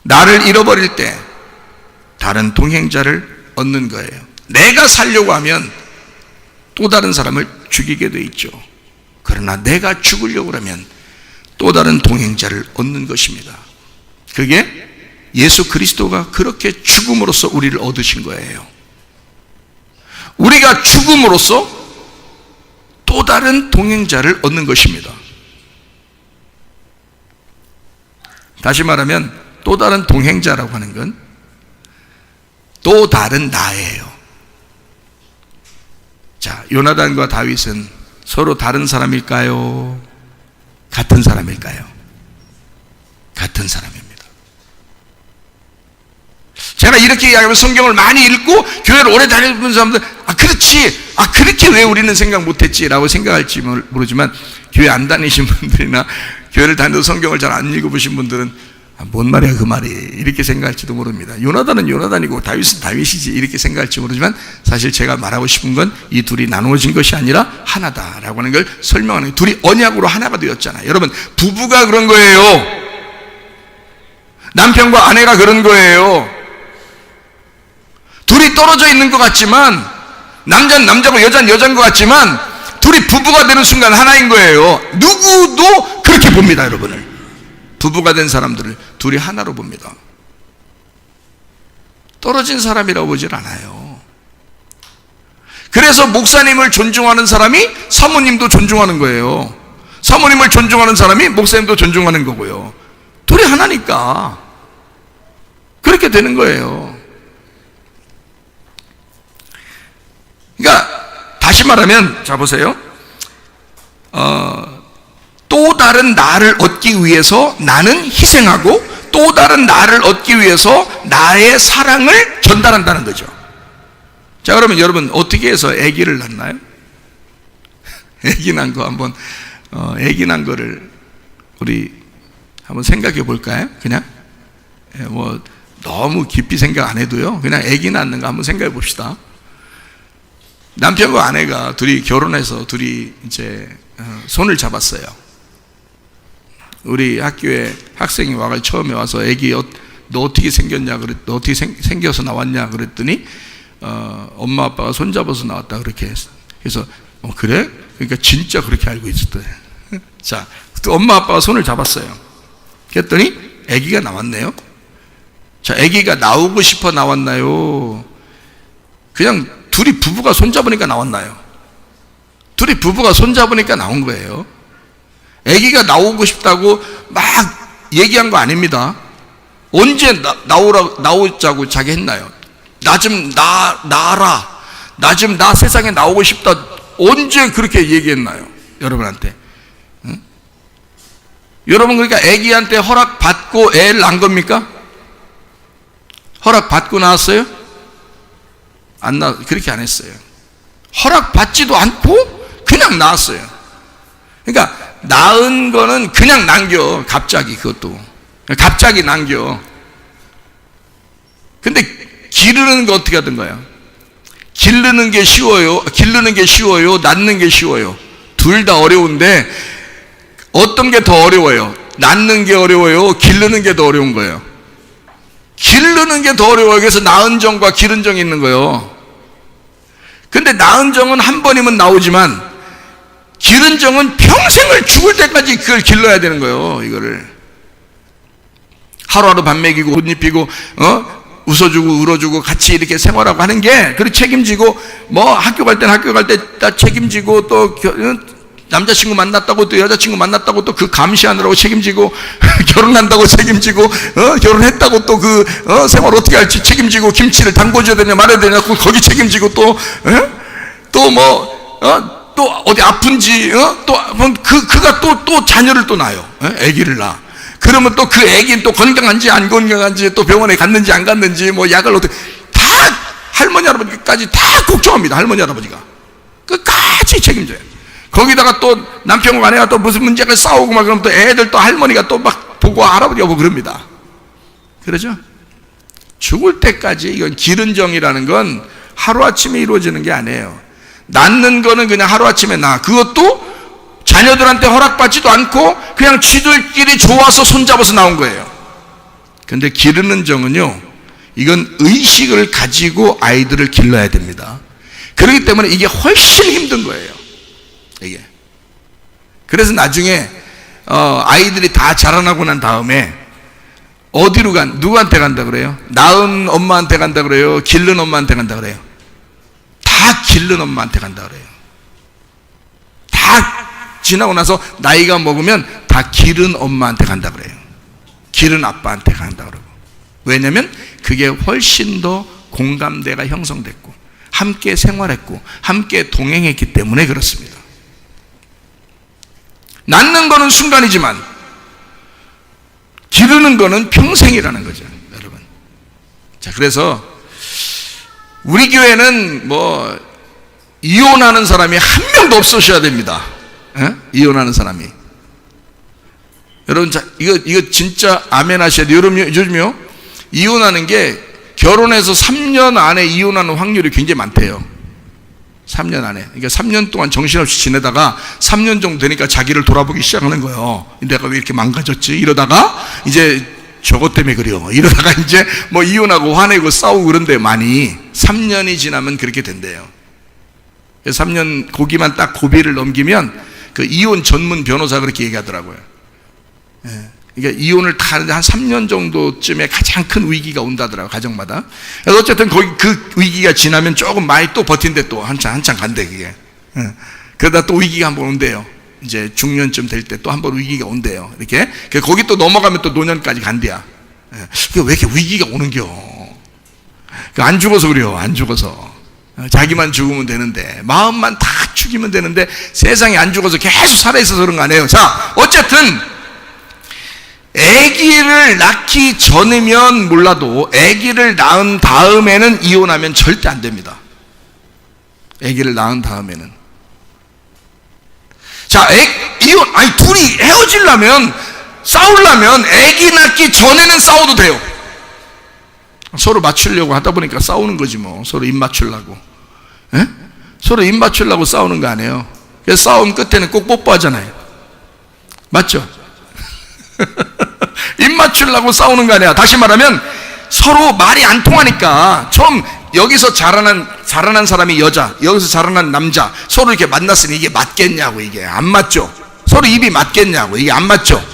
나를 잃어버릴 때 다른 동행자를 얻는 거예요. 내가 살려고 하면 또 다른 사람을 죽이게 돼 있죠. 그러나 내가 죽으려고 하면 또 다른 동행자를 얻는 것입니다. 그게 예수 그리스도가 그렇게 죽음으로써 우리를 얻으신 거예요. 우리가 죽음으로써 또 다른 동행자를 얻는 것입니다. 다시 말하면 또 다른 동행자라고 하는 건 또 다른 나예요. 자, 요나단과 다윗은 서로 다른 사람일까요? 같은 사람일까요? 같은 사람입니다. 제가 이렇게 이야기하면 성경을 많이 읽고 교회를 오래 다니는 사람들, 그렇지, 그렇게 왜 우리는 생각 못했지? 라고 생각할지 모르지만, 교회 안 다니신 분들이나 교회를 다니면서 성경을 잘 안 읽어보신 분들은 뭔 말이야 그 말이, 이렇게 생각할지도 모릅니다. 요나단은 요나단이고 다윗은 다윗이지, 이렇게 생각할지 모르지만, 사실 제가 말하고 싶은 건 이 둘이 나누어진 것이 아니라 하나다라고 하는 걸 설명하는 거예요. 둘이 언약으로 하나가 되었잖아요. 여러분, 부부가 그런 거예요. 남편과 아내가 그런 거예요. 둘이 떨어져 있는 것 같지만, 남자는 남자고 여자는 여자인 것 같지만, 둘이 부부가 되는 순간 하나인 거예요. 누구도 그렇게 봅니다, 여러분을. 부부가 된 사람들을 둘이 하나로 봅니다. 떨어진 사람이라고 보질 않아요. 그래서 목사님을 존중하는 사람이 사모님도 존중하는 거예요. 사모님을 존중하는 사람이 목사님도 존중하는 거고요. 둘이 하나니까 그렇게 되는 거예요. 그러니까 다시 말하면, 자 보세요. 또 다른 나를 얻기 위해서 나는 희생하고, 또 다른 나를 얻기 위해서 나의 사랑을 전달한다는 거죠. 자, 그러면 여러분 어떻게 해서 아기를 낳나요? 아기 난 거 한번, 아기 난 거를 우리 한번 생각해 볼까요? 그냥 뭐 너무 깊이 생각 안 해도요, 그냥 아기 낳는 거 한번 생각해 봅시다. 남편과 아내가 둘이 결혼해서 둘이 이제 손을 잡았어요. 우리 학교에 학생이 와가지고 처음에 와서 애기 너 어떻게 생겼냐 너 어떻게 생겨서 나왔냐 그랬더니 엄마 아빠가 손잡아서 나왔다 그렇게 했어. 그래서 그래? 그러니까 진짜 그렇게 알고 있었대. 자, 또 엄마 아빠가 손을 잡았어요. 그랬더니 애기가 나왔네요. 자, 애기가 나오고 싶어 나왔나요? 그냥 둘이 부부가 손잡으니까 나왔나요? 둘이 부부가 손잡으니까 나온 거예요. 아기가 나오고 싶다고 막 얘기한 거 아닙니다. 언제 나오자고 자기 했나요? 나 좀 나라. 나 좀 나 세상에 나오고 싶다. 언제 그렇게 얘기했나요? 여러분한테. 응? 여러분, 그러니까 아기한테 허락받고 애를 낳은 겁니까? 허락받고 낳았어요? 그렇게 안 했어요. 허락받지도 않고 그냥 낳았어요. 그러니까 낳은 거는 그냥 남겨. 갑자기, 그것도 갑자기 남겨. 근데 기르는 거 어떻게 하던 거야? 기르는 게 쉬워요? 낳는 게 쉬워요? 둘 다 어려운데 어떤 게 더 어려워요? 낳는 게 어려워요? 기르는 게 더 어려운 거예요? 기르는 게 더 어려워요. 그래서 낳은 정과 기른 정이 있는 거예요. 근데 낳은 정은 한 번이면 나오지만 기른 정은 평생을 죽을 때까지 그걸 길러야 되는 거예요. 이거를 하루하루 밥 먹이고 옷 입히고 웃어주고 울어주고 같이 이렇게 생활하고 하는 게, 그리고 책임지고, 뭐 학교 갈 때는 학교 갈 때 다 책임지고, 또 남자친구 만났다고 또 여자친구 만났다고 또 그 감시하느라고 책임지고, 결혼한다고 책임지고, 결혼했다고 또 그 생활 어떻게 할지 책임지고, 김치를 담궈줘야 되냐 말아야 되냐 거기 책임지고, 또 어디 아픈지, 그가 또 자녀를 또 낳아요. 아기를 낳아. 그러면 또 그 아기는 또 건강한지 안 건강한지, 또 병원에 갔는지 안 갔는지, 뭐 약을 어떻게, 다 할머니 할아버지까지 다 걱정합니다. 할머니 할아버지가 끝까지 책임져요. 거기다가 또 남편과 아내가 또 무슨 문제가 싸우고 막 그러면 또 애들 또 할머니가 또 막 보고 할아버지가 보고 그럽니다. 그러죠? 죽을 때까지. 이건 기른 정이라는 건 하루아침에 이루어지는 게 아니에요. 낳는 거는 그냥 하루아침에 낳아. 그것도 자녀들한테 허락받지도 않고 그냥 쥐들끼리 좋아서 손잡아서 나온 거예요. 근데 기르는 정은요, 이건 의식을 가지고 아이들을 길러야 됩니다. 그렇기 때문에 이게 훨씬 힘든 거예요. 이게. 그래서 나중에 아이들이 다 자라나고 난 다음에 어디로 누구한테 간다 그래요? 낳은 엄마한테 간다 그래요? 기른 엄마한테 간다 그래요? 다 기른 엄마한테 간다 그래요. 다 지나고 나서 나이가 먹으면 다 기른 엄마한테 간다 그래요. 길은 아빠한테 간다 그러고. 왜냐하면 그게 훨씬 더 공감대가 형성됐고 함께 생활했고 함께 동행했기 때문에 그렇습니다. 낳는 거는 순간이지만 기르는 거는 평생이라는 거죠, 여러분. 자, 그래서 우리 교회는 뭐 이혼하는 사람이 한 명도 없으셔야 됩니다. 에? 이혼하는 사람이. 여러분, 자, 이거 진짜 아멘 하셔야 돼요. 요즘요 이혼하는 게 결혼해서 3년 안에 이혼하는 확률이 굉장히 많대요. 3년 안에. 그러니까 3년 동안 정신없이 지내다가 3년 정도 되니까 자기를 돌아보기 시작하는 거예요. 내가 왜 이렇게 망가졌지? 이러다가 이제 저것 때문에 그래요. 이러다가 이제 뭐 이혼하고 화내고 싸우고 그런데 많이 3년이 지나면 그렇게 된대요. 3년 고기만 딱 고비를 넘기면 그 이혼 전문 변호사 그렇게 얘기하더라고요. 그러니까 이혼을 다 하는데 한 3년 정도쯤에 가장 큰 위기가 온다더라고요, 가정마다. 그래서 어쨌든 거기 그 위기가 지나면 조금 많이 또 버틴데 또 한참 간대, 그게. 그러다 또 위기가 한번 온대요. 이제 중년쯤 될 때 또 한번 위기가 온대요. 이렇게. 거기 또 넘어가면 또 노년까지 간대야. 왜 이렇게 위기가 오는겨? 안 죽어서 그래요, 안 죽어서. 자기만 죽으면 되는데, 마음만 다 죽이면 되는데, 세상에 안 죽어서 계속 살아있어서 그런 거 아니에요. 자, 어쨌든, 아기를 낳기 전이면 몰라도 아기를 낳은 다음에는 이혼하면 절대 안 됩니다. 아기를 낳은 다음에는. 자, 둘이 헤어지려면, 싸우려면 아기 낳기 전에는 싸워도 돼요. 서로 맞추려고 하다 보니까 싸우는 거지 뭐. 서로 입 맞추려고. 에? 서로 입 맞추려고 싸우는 거 아니에요. 그래서 싸움 끝에는 꼭 뽀뽀하잖아요. 맞죠? 입 맞추려고 싸우는 거 아니야. 다시 말하면 서로 말이 안 통하니까 처음 여기서 자라난 사람이 여자, 여기서 자라난 남자, 서로 이렇게 만났으니 이게 맞겠냐고. 이게 안 맞죠. 서로 입이 맞겠냐고. 이게 안 맞죠.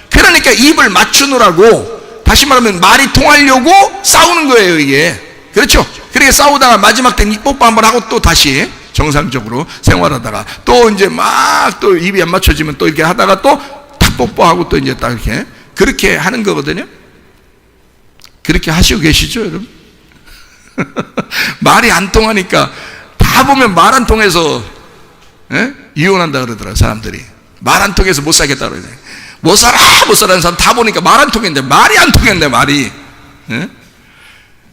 그러니까 입을 맞추느라고, 다시 말하면 말이 통하려고 싸우는 거예요, 이게. 그렇죠? 그렇게 싸우다가 마지막 때 뽀뽀 한번 하고 또 다시 정상적으로 생활하다가 또 이제 막 또 입이 안 맞춰지면 또 이렇게 하다가 또 탁 뽀뽀하고 또 이제 딱 이렇게 그렇게 하는 거거든요. 그렇게 하시고 계시죠, 여러분? 말이 안 통하니까 다 보면 말 안 통해서 이혼한다 그러더라, 사람들이. 말 안 통해서 못 살겠다 그러네. 못 살아는 사람 다 보니까 말 안 통했는데, 말이 안 통했네, 말이.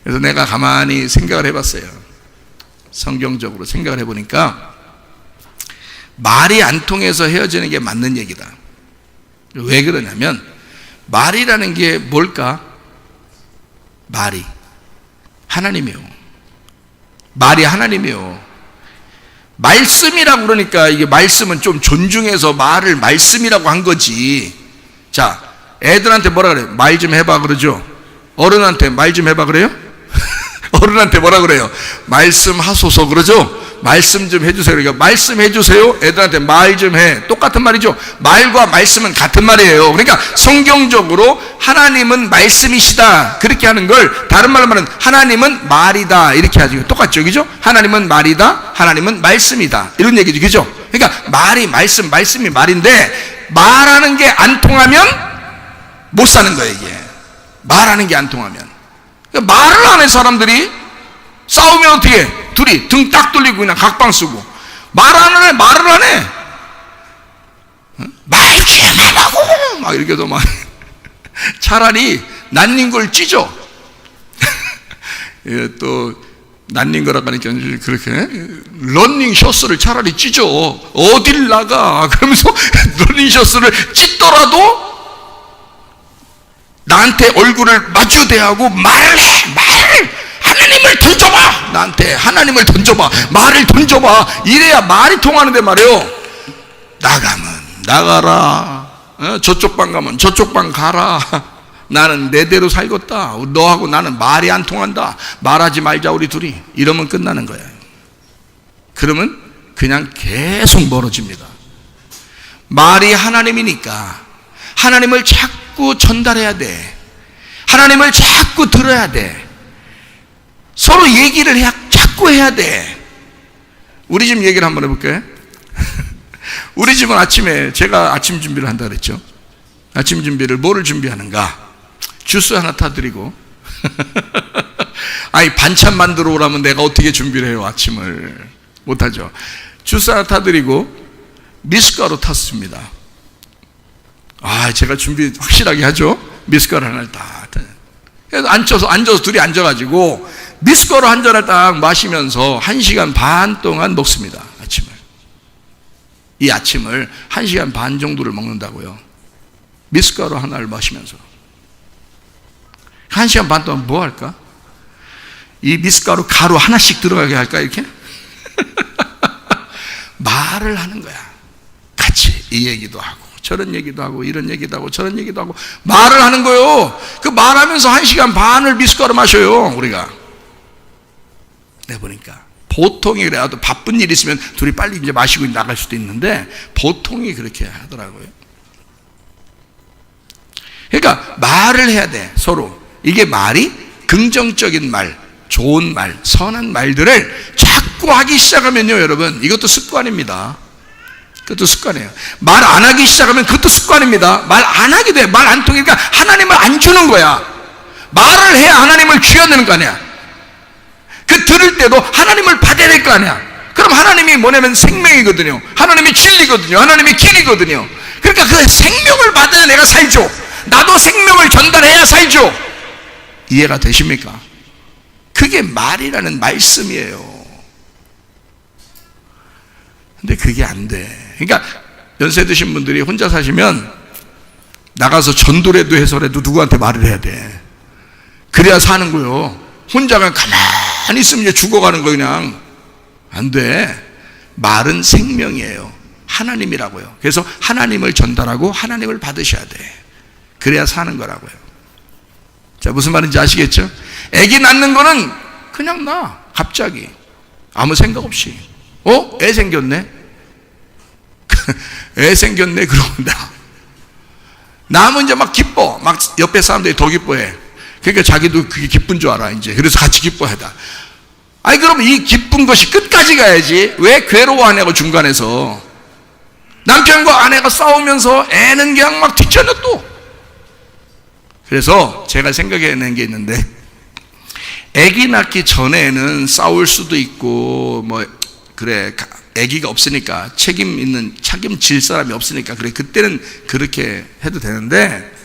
그래서 내가 가만히 생각을 해봤어요. 성경적으로 생각을 해보니까 말이 안 통해서 헤어지는 게 맞는 얘기다. 왜 그러냐면 말이라는 게 뭘까? 말이 하나님이요. 말이 하나님이요. 말씀이라고 그러니까 이게 말씀은 좀 존중해서 말을 말씀이라고 한 거지. 자, 애들한테 뭐라 그래요? 말 좀 해봐 그러죠. 어른한테 말 좀 해봐 그래요? 어른한테 뭐라 그래요? 말씀하소서 그러죠. 말씀 좀 해주세요. 그러니까 말씀 해주세요. 애들한테 말 좀 해. 똑같은 말이죠. 말과 말씀은 같은 말이에요. 그러니까 성경적으로 하나님은 말씀이시다 그렇게 하는 걸 다른 말로 말하면 하나님은 말이다 이렇게 하죠. 똑같죠, 그죠? 하나님은 말이다, 하나님은 말씀이다 이런 얘기죠, 그죠? 그러니까 말이 말씀, 말씀이 말인데 말하는 게 안 통하면 못 사는 거예요, 이게. 말하는 게 안 통하면. 그러니까 말을 안 해, 사람들이. 싸우면 어떻게 해? 둘이 등 딱 돌리고 그냥 각방 쓰고. 말을 안 해. 말 좀 하라고! 막 이렇게 해서 막. 차라리 난닝 걸 찢어. 또, 난닝 거라고 하니까 그렇게. 러닝 셔츠를 차라리 찢어. 어딜 나가. 그러면서 러닝 셔츠를 찢더라도 나한테 얼굴을 마주대하고 말을 해. 하나님을 던져봐. 나한테 하나님을 던져봐. 말을 던져봐. 이래야 말이 통하는데 말이에요. 나가면 나가라. 저쪽 방 가면 저쪽 방 가라. 나는 내대로 살겠다. 너하고 나는 말이 안 통한다. 말하지 말자 우리 둘이. 이러면 끝나는 거예요. 그러면 그냥 계속 멀어집니다. 말이 하나님이니까 하나님을 자꾸 전달해야 돼. 하나님을 자꾸 들어야 돼. 서로 얘기를 자꾸 해야 돼. 우리 집 얘기를 한번 해볼까요? 우리 집은 아침에 제가 아침 준비를 한다 그랬죠. 아침 준비를 뭐를 준비하는가? 주스 하나 타드리고 아니 반찬 만들어 오라면 내가 어떻게 준비를 해요? 아침을 못하죠. 주스 하나 타드리고 미숫가루 탔습니다. 제가 준비 확실하게 하죠. 미숫가루 하나를 딱 그래서 앉아서 둘이 앉아가지고 미숫가루 한 잔을 딱 마시면서 1시간 반 동안 먹습니다. 아침을. 이 아침을 1시간 반 정도를 먹는다고요. 미숫가루 하나를 마시면서 1시간 반 동안 뭐 할까? 이 미숫가루 가루 하나씩 들어가게 할까 이렇게? 말을 하는 거야. 같이 이 얘기도 하고 저런 얘기도 하고 이런 얘기도 하고 저런 얘기도 하고 말을 하는 거요. 그 말하면서 1시간 반을 미숫가루 마셔요. 우리가 내보니까 보통이 그래도 바쁜 일 있으면 둘이 빨리 이제 마시고 나갈 수도 있는데 보통이 그렇게 하더라고요. 그러니까 말을 해야 돼. 서로 이게 말이 긍정적인 말, 좋은 말, 선한 말들을 자꾸 하기 시작하면요, 여러분 이것도 습관입니다. 그것도 습관이에요. 말 안 하기 시작하면 그것도 습관입니다. 말 안 하게 돼. 말 안 통하니까 하나님을 안 주는 거야. 말을 해야 하나님을 줘야 되는 거 아니야. 그 들을 때도 하나님을 받아야 될 거 아니야. 그럼 하나님이 뭐냐면 생명이거든요. 하나님이 진리거든요. 하나님이 길이거든요. 그러니까 그 생명을 받아야 내가 살죠. 나도 생명을 전달해야 살죠. 이해가 되십니까? 그게 말이라는 말씀이에요. 근데 그게 안 돼. 그러니까 연세 드신 분들이 혼자 사시면 나가서 전도라도 해서라도 누구한테 말을 해야 돼. 그래야 사는 거요. 혼자가 가만히 있으면 이제 죽어가는 거 그냥. 안 돼. 말은 생명이에요. 하나님이라고요. 그래서 하나님을 전달하고 하나님을 받으셔야 돼. 그래야 사는 거라고요. 자, 무슨 말인지 아시겠죠? 아기 낳는 거는 그냥 나. 갑자기. 아무 생각 없이. 애 생겼네? 애 생겼네? 그러고 나면 이제 막 기뻐. 막 옆에 사람들이 더 기뻐해. 그러니까 자기도 그게 기쁜 줄 알아, 이제. 그래서 같이 기뻐하다. 아니, 그럼 이 기쁜 것이 끝까지 가야지. 왜 괴로워하냐고, 중간에서. 남편과 아내가 싸우면서 애는 그냥 막 뒤쳐져 또. 그래서 제가 생각해낸 게 있는데, 아기 낳기 전에는 싸울 수도 있고, 그래, 아기가 없으니까 책임질 사람이 없으니까 그래, 그때는 그렇게 해도 되는데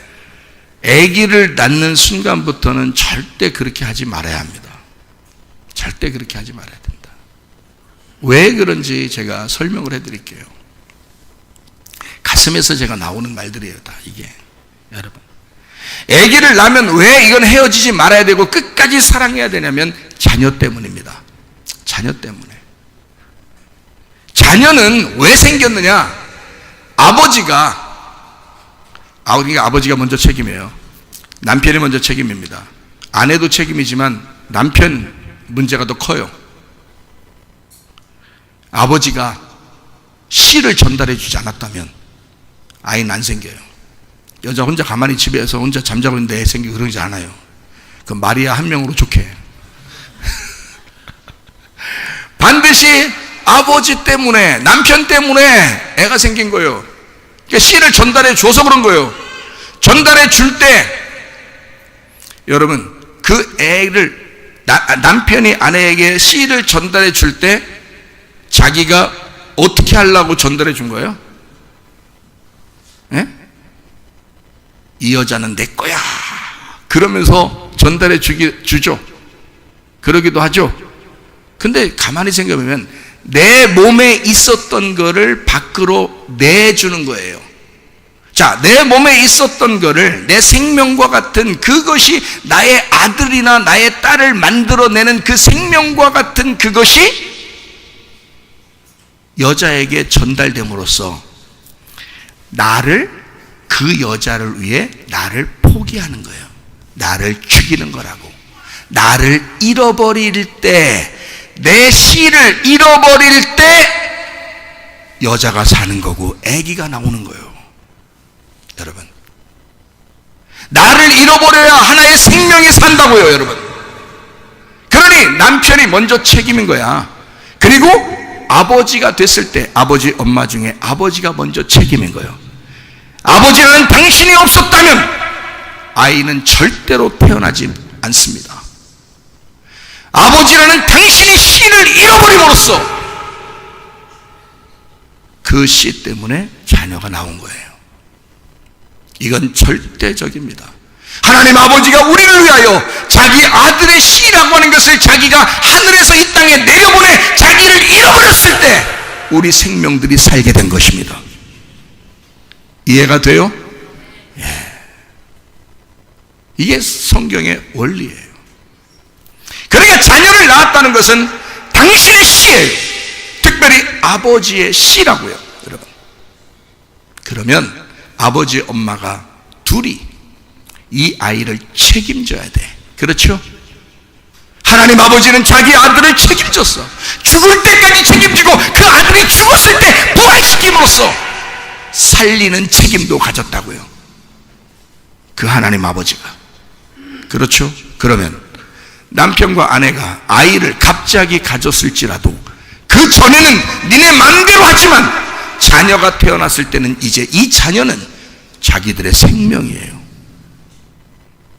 아기를 낳는 순간부터는 절대 그렇게 하지 말아야 합니다. 절대 그렇게 하지 말아야 된다. 왜 그런지 제가 설명을 해드릴게요. 가슴에서 제가 나오는 말들이에요, 다 이게. 여러분, 아기를 낳으면 왜 이건 헤어지지 말아야 되고 끝까지 사랑해야 되냐면 자녀 때문입니다. 자녀 때문에. 자녀는 왜 생겼느냐? 아버지가 먼저 책임이에요. 남편이 먼저 책임입니다. 아내도 책임이지만 남편 문제가 더 커요. 아버지가 씨를 전달해 주지 않았다면 아이는 안 생겨요. 여자 혼자 가만히 집에서 혼자 잠자고 있는데 애 생기고 그러지 않아요. 그 마리아 한 명으로 좋게. 반드시 아버지 때문에, 남편 때문에 애가 생긴 거예요. 그러니까 씨를 전달해 줘서 그런 거예요. 전달해 줄 때, 여러분, 그 애를, 남편이 아내에게 씨를 전달해 줄 때, 자기가 어떻게 하려고 전달해 준 거예요? 예? 이 여자는 내 거야. 그러면서 전달해 주죠. 그러기도 하죠. 근데 가만히 생각해보면 내 몸에 있었던 거를 밖으로 내주는 거예요. 자, 내 몸에 있었던 거를, 내 생명과 같은 그것이 나의 아들이나 나의 딸을 만들어내는 그 생명과 같은 그것이 여자에게 전달됨으로써 그 여자를 위해 나를 포기하는 거예요. 나를 죽이는 거라고. 나를 잃어버릴 때, 내 씨를 잃어버릴 때 여자가 사는 거고 아기가 나오는 거예요. 여러분, 나를 잃어버려야 하나의 생명이 산다고요, 여러분. 그러니 남편이 먼저 책임인 거야. 그리고 아버지가 됐을 때, 아버지, 엄마 중에 아버지가 먼저 책임인 거예요. 아버지는 당신이 없었다면 아이는 절대로 태어나지 않습니다. 아버지라는 당신의 씨를 잃어버림으로써 그 씨 때문에 자녀가 나온 거예요. 이건 절대적입니다. 하나님 아버지가 우리를 위하여 자기 아들의 씨라고 하는 것을 자기가 하늘에서 이 땅에 내려보내 자기를 잃어버렸을 때 우리 생명들이 살게 된 것입니다. 이해가 돼요? 예. 이게 성경의 원리예요. 그러니까 자녀를 낳았다는 것은 당신의 씨예요. 특별히 아버지의 씨라고요, 여러분. 그러면 아버지 엄마가 둘이 이 아이를 책임져야 돼. 그렇죠? 하나님 아버지는 자기 아들을 책임졌어. 죽을 때까지 책임지고 그 아들이 죽었을 때 부활시킴으로써 살리는 책임도 가졌다고요. 그 하나님 아버지가. 그렇죠? 그러면 남편과 아내가 아이를 갑자기 가졌을지라도 그 전에는 니네 마음대로 하지만 자녀가 태어났을 때는 이제 이 자녀는 자기들의 생명이에요.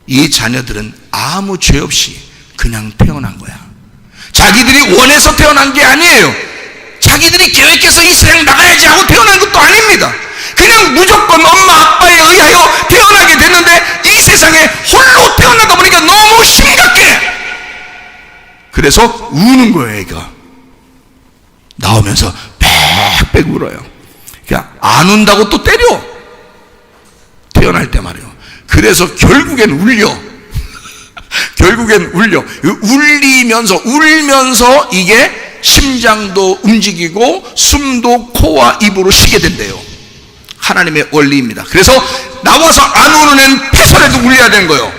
이 자녀들은 아무 죄 없이 그냥 태어난 거야. 자기들이 원해서 태어난 게 아니에요. 자기들이 계획해서 이 세상 나가야지 하고 태어난 것도 아닙니다. 그냥 무조건 엄마 아빠에 의하여 태어나게 됐는데 이 세상에 홀로 태어나다 보니까 너무 심각해. 그래서 우는 거예요. 애가 나오면서 빽빽 울어요. 그러니까 안 운다고 또 때려. 태어날 때 말이에요. 그래서 결국엔 울려. 결국엔 울려. 울면서 이게 심장도 움직이고 숨도 코와 입으로 쉬게 된대요. 하나님의 원리입니다. 그래서 나와서 안 우는 애는 패설해도 울려야 되는 거예요.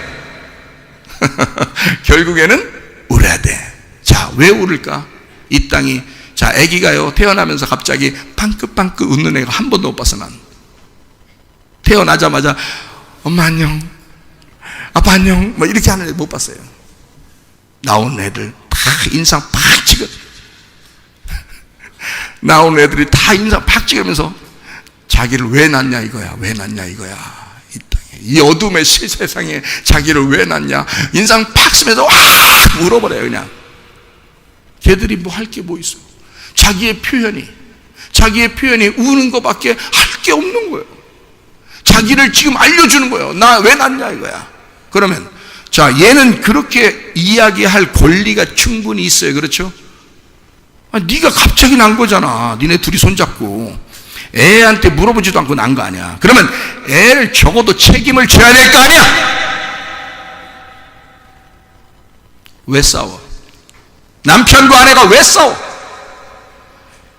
결국에는 울어야 돼. 자, 왜 울을까? 이 땅이, 자, 아기가요 태어나면서 갑자기 빵긋빵긋 웃는 애가 한 번도 못 봤어. 난 태어나자마자 엄마 안녕, 아빠 안녕 뭐 이렇게 하는 애 못 봤어요. 나온 애들 다 인상 팍 찍어. 나온 애들이 다 인상 팍 찍으면서 자기를 왜 낳냐 이거야. 왜 낳냐 이거야. 이 땅에 이 어둠의 세상에 자기를 왜 낳냐. 인상 팍 쓰면서 와 울어버려요. 그냥 걔들이 뭐 할 게 뭐 있어. 자기의 표현이 우는 것밖에 할 게 없는 거예요. 자기를 지금 알려주는 거예요. 나 왜 낳냐 이거야. 그러면 자, 얘는 그렇게 이야기할 권리가 충분히 있어요. 그렇죠? 네가 갑자기 난 거잖아. 니네 둘이 손잡고 애한테 물어보지도 않고 난 거 아니야. 그러면 애를 적어도 책임을 져야 될 거 아니야. 왜 싸워? 남편과 아내가 왜 싸워?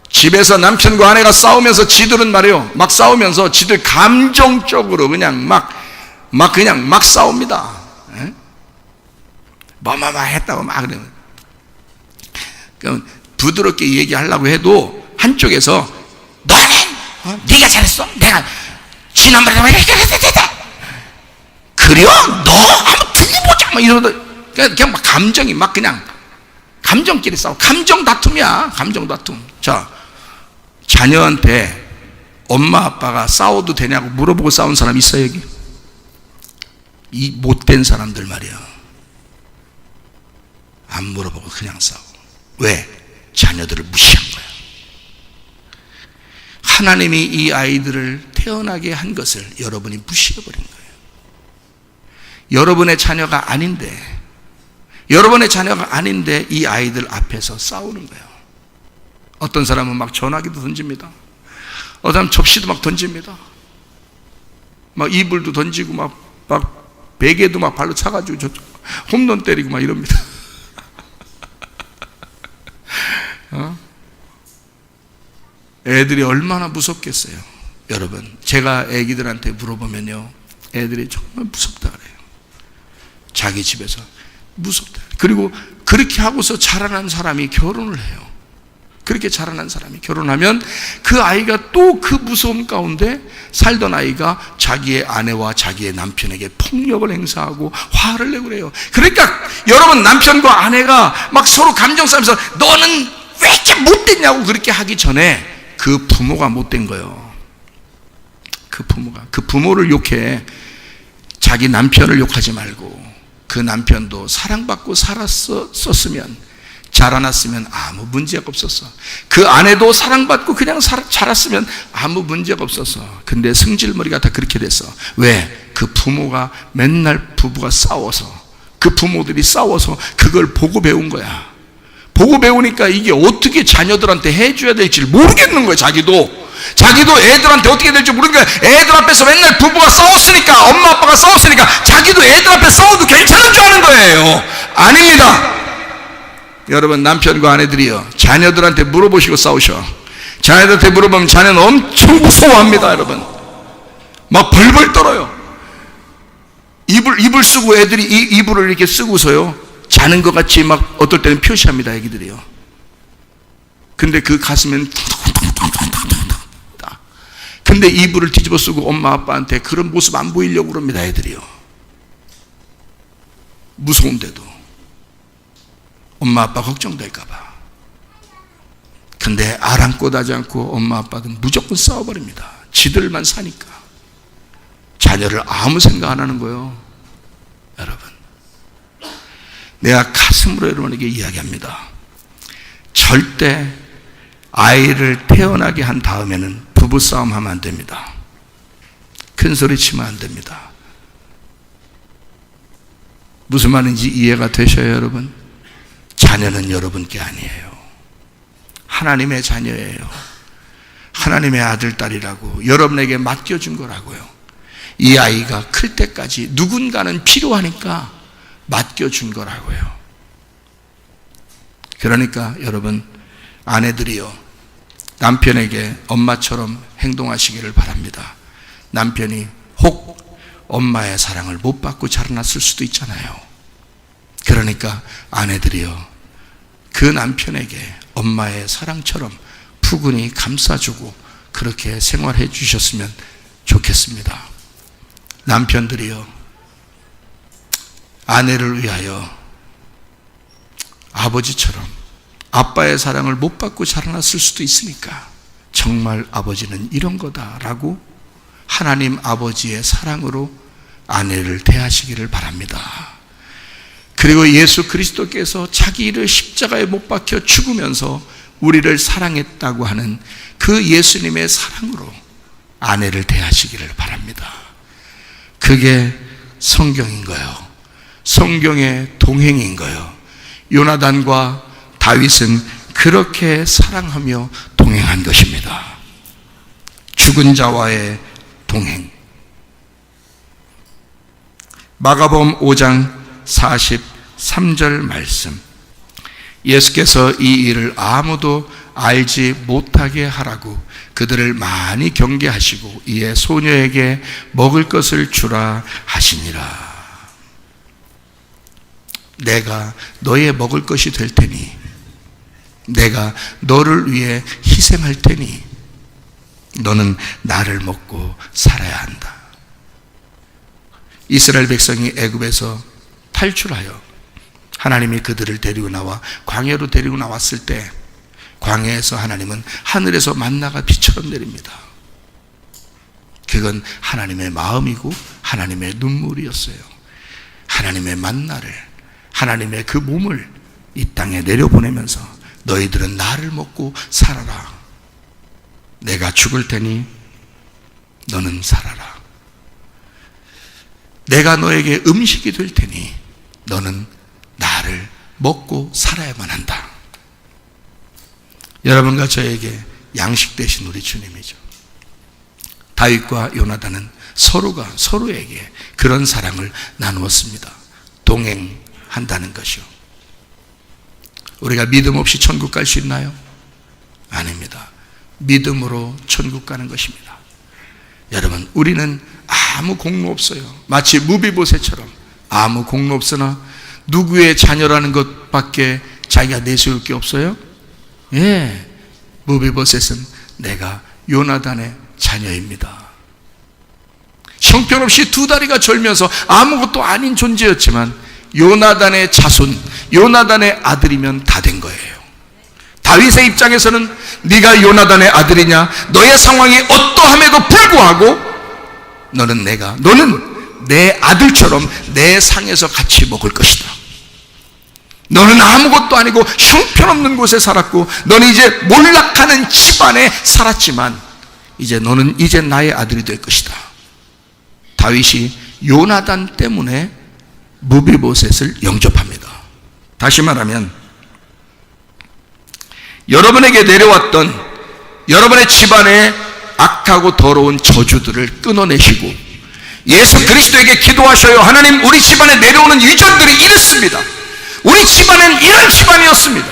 집에서 남편과 아내가 싸우면서 지들은 말이에요. 막 싸우면서 지들 감정적으로 그냥 막 싸웁니다. 뭐뭐뭐 했다고 막 그러면. 그럼 부드럽게 얘기하려고 해도 한쪽에서 너는 네가 잘했어. 내가 지난번에 그래요? 너 한번 두고 보자. 막 이러다 그냥 막 감정이 막 그냥 감정끼리 싸워. 감정 다툼이야. 감정 다툼. 자, 자녀한테 엄마 아빠가 싸워도 되냐고 물어보고 싸운 사람 있어요 여기? 이 못된 사람들 말이야. 안 물어보고 그냥 싸워. 왜? 자녀들을 무시한 거야. 하나님이 이 아이들을 태어나게 한 것을 여러분이 무시해버린 거예요. 여러분의 자녀가 아닌데 이 아이들 앞에서 싸우는 거예요. 어떤 사람은 막 전화기도 던집니다. 어떤 사람은 접시도 막 던집니다. 막 이불도 던지고 막 베개도 막 발로 차가지고 홈런 때리고 막 이럽니다. 애들이 얼마나 무섭겠어요. 여러분, 제가 애기들한테 물어보면요, 애들이 정말 무섭다 그래요. 자기 집에서 무섭다. 그리고 그렇게 하고서 자라난 사람이 결혼을 해요. 그렇게 자라난 사람이 결혼하면 그 아이가 또 그 무서움 가운데 살던 아이가 자기의 아내와 자기의 남편에게 폭력을 행사하고 화를 내고 그래요. 그러니까 여러분, 남편과 아내가 막 서로 감정 싸움에서 너는 왜 이렇게 못됐냐고 그렇게 하기 전에 그 부모가 못된 거예요. 그 부모를 욕해. 자기 남편을 욕하지 말고 그 남편도 사랑받고 살았었으면, 자라났으면 아무 문제가 없었어. 그 아내도 사랑받고 그냥 자랐으면 아무 문제가 없었어. 근데 승질머리가 다 그렇게 됐어. 왜? 그 부모가 맨날 부부가 싸워서, 그 부모들이 싸워서 그걸 보고 배운 거야. 보고 배우니까 이게 어떻게 자녀들한테 해줘야 될지 모르겠는 거야. 자기도 애들한테 어떻게 될지 모르니까 애들 앞에서 맨날 부부가 싸웠으니까, 엄마 아빠가 싸웠으니까 자기도 애들 앞에 싸워도 괜찮은 줄 아는 거예요. 아닙니다. 여러분, 남편과 아내들이요, 자녀들한테 물어보시고 싸우셔. 자녀들한테 물어보면 자녀는 엄청 무서워합니다. 여러분, 막 벌벌 떨어요. 이불 쓰고 애들이 이불을 이렇게 쓰고서요 자는 것 같이 막 어떨 때는 표시합니다. 애기들이요. 근데 그 가슴엔 근데 이불을 뒤집어 쓰고 엄마 아빠한테 그런 모습 안 보이려고 그럽니다. 애들이요. 무서운데도 엄마 아빠 걱정될까 봐. 근데 아랑곳하지 않고 엄마 아빠는 무조건 싸워버립니다. 지들만 사니까. 자녀를 아무 생각 안 하는 거예요. 여러분, 내가 가슴으로 여러분에게 이야기합니다. 절대 아이를 태어나게 한 다음에는 부부싸움 하면 안 됩니다. 큰 소리 치면 안 됩니다. 무슨 말인지 이해가 되셔요, 여러분? 자녀는 여러분께 아니에요. 하나님의 자녀예요. 하나님의 아들, 딸이라고 여러분에게 맡겨준 거라고요. 이 아이가 클 때까지 누군가는 필요하니까 맡겨준 거라고요. 그러니까 여러분, 아내들이요, 남편에게 엄마처럼 행동하시기를 바랍니다. 남편이 혹 엄마의 사랑을 못 받고 자라났을 수도 있잖아요. 그러니까 아내들이요, 그 남편에게 엄마의 사랑처럼 푸근히 감싸주고 그렇게 생활해 주셨으면 좋겠습니다. 남편들이요, 아내를 위하여 아버지처럼 아빠의 사랑을 못 받고 자라났을 수도 있으니까 정말 아버지는 이런 거다라고 하나님 아버지의 사랑으로 아내를 대하시기를 바랍니다. 그리고 예수 그리스도께서 자기를 십자가에 못 박혀 죽으면서 우리를 사랑했다고 하는 그 예수님의 사랑으로 아내를 대하시기를 바랍니다. 그게 성경인 거예요. 성경의 동행인 거예요. 요나단과 다윗은 그렇게 사랑하며 동행한 것입니다. 죽은 자와의 동행. 마가복음 5장 43절 말씀. 예수께서 이 일을 아무도 알지 못하게 하라고 그들을 많이 경계하시고 이에 소녀에게 먹을 것을 주라 하시니라. 내가 너의 먹을 것이 될 테니, 내가 너를 위해 희생할 테니 너는 나를 먹고 살아야 한다. 이스라엘 백성이 애굽에서 탈출하여 하나님이 그들을 데리고 나와 광야로 데리고 나왔을 때, 광야에서 하나님은 하늘에서 만나가 비처럼 내립니다. 그건 하나님의 마음이고 하나님의 눈물이었어요. 하나님의 만나를, 하나님의 그 몸을 이 땅에 내려보내면서 너희들은 나를 먹고 살아라. 내가 죽을 테니 너는 살아라. 내가 너에게 음식이 될 테니 너는 나를 먹고 살아야만 한다. 여러분과 저에게 양식 되신 우리 주님이죠. 다윗과 요나단은 서로가 서로에게 그런 사랑을 나누었습니다. 동행한다는 것이요. 우리가 믿음 없이 천국 갈 수 있나요? 아닙니다. 믿음으로 천국 가는 것입니다. 여러분, 우리는 아무 공로 없어요. 마치 무비보셋처럼 아무 공로 없으나 누구의 자녀라는 것밖에 자기가 내세울 게 없어요? 예, 무비보셋은 내가 요나단의 자녀입니다. 형편없이 두 다리가 절면서 아무것도 아닌 존재였지만 요나단의 자손, 요나단의 아들이면 다 된 거예요. 다윗의 입장에서는 네가 요나단의 아들이냐, 너의 상황이 어떠함에도 불구하고 너는 내 아들처럼 내 상에서 같이 먹을 것이다. 너는 아무것도 아니고 형편없는 곳에 살았고 너는 이제 몰락하는 집안에 살았지만 너는 이제 나의 아들이 될 것이다. 다윗이 요나단 때문에 무비보셋을 영접합니다. 다시 말하면 여러분에게 내려왔던 여러분의 집안의 악하고 더러운 저주들을 끊어내시고 예수 그리스도에게 기도하셔요. 하나님, 우리 집안에 내려오는 유전들이 이렇습니다. 우리 집안은 이런 집안이었습니다.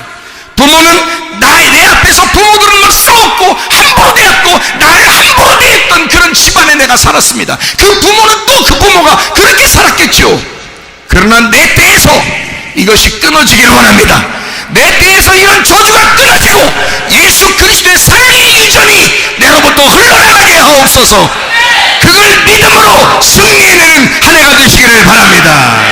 부모는 내 앞에서 부모들은 막 싸웠고 함부로 대했고 나를 함부로 대했던 그런 집안에 내가 살았습니다. 그 부모는 또 그 부모가 그렇게 살았겠죠. 그러나 내 때에서 이것이 끊어지길 원합니다. 내 때에서 이런 저주가 끊어지고 예수 그리스도의 살린 유전이 내로부터 흘러나가게 하옵소서. 그걸 믿음으로 승리해내는 한 해가 되시기를 바랍니다.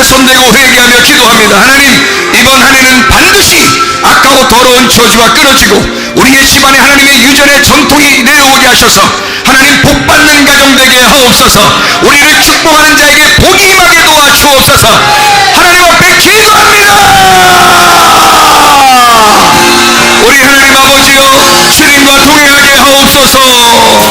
손대고 회개하며 기도합니다. 하나님, 이번 한 해는 반드시 악하고 더러운 저주가 끊어지고 우리의 집안에 하나님의 유전의 전통이 내려오게 하셔서 하나님 복받는 가정 되게 하옵소서. 우리를 축복하는 자에게 복이 임하게 도와주옵소서. 하나님 앞에 기도합니다. 우리 하나님 아버지여, 주님과 동행하게 하옵소서.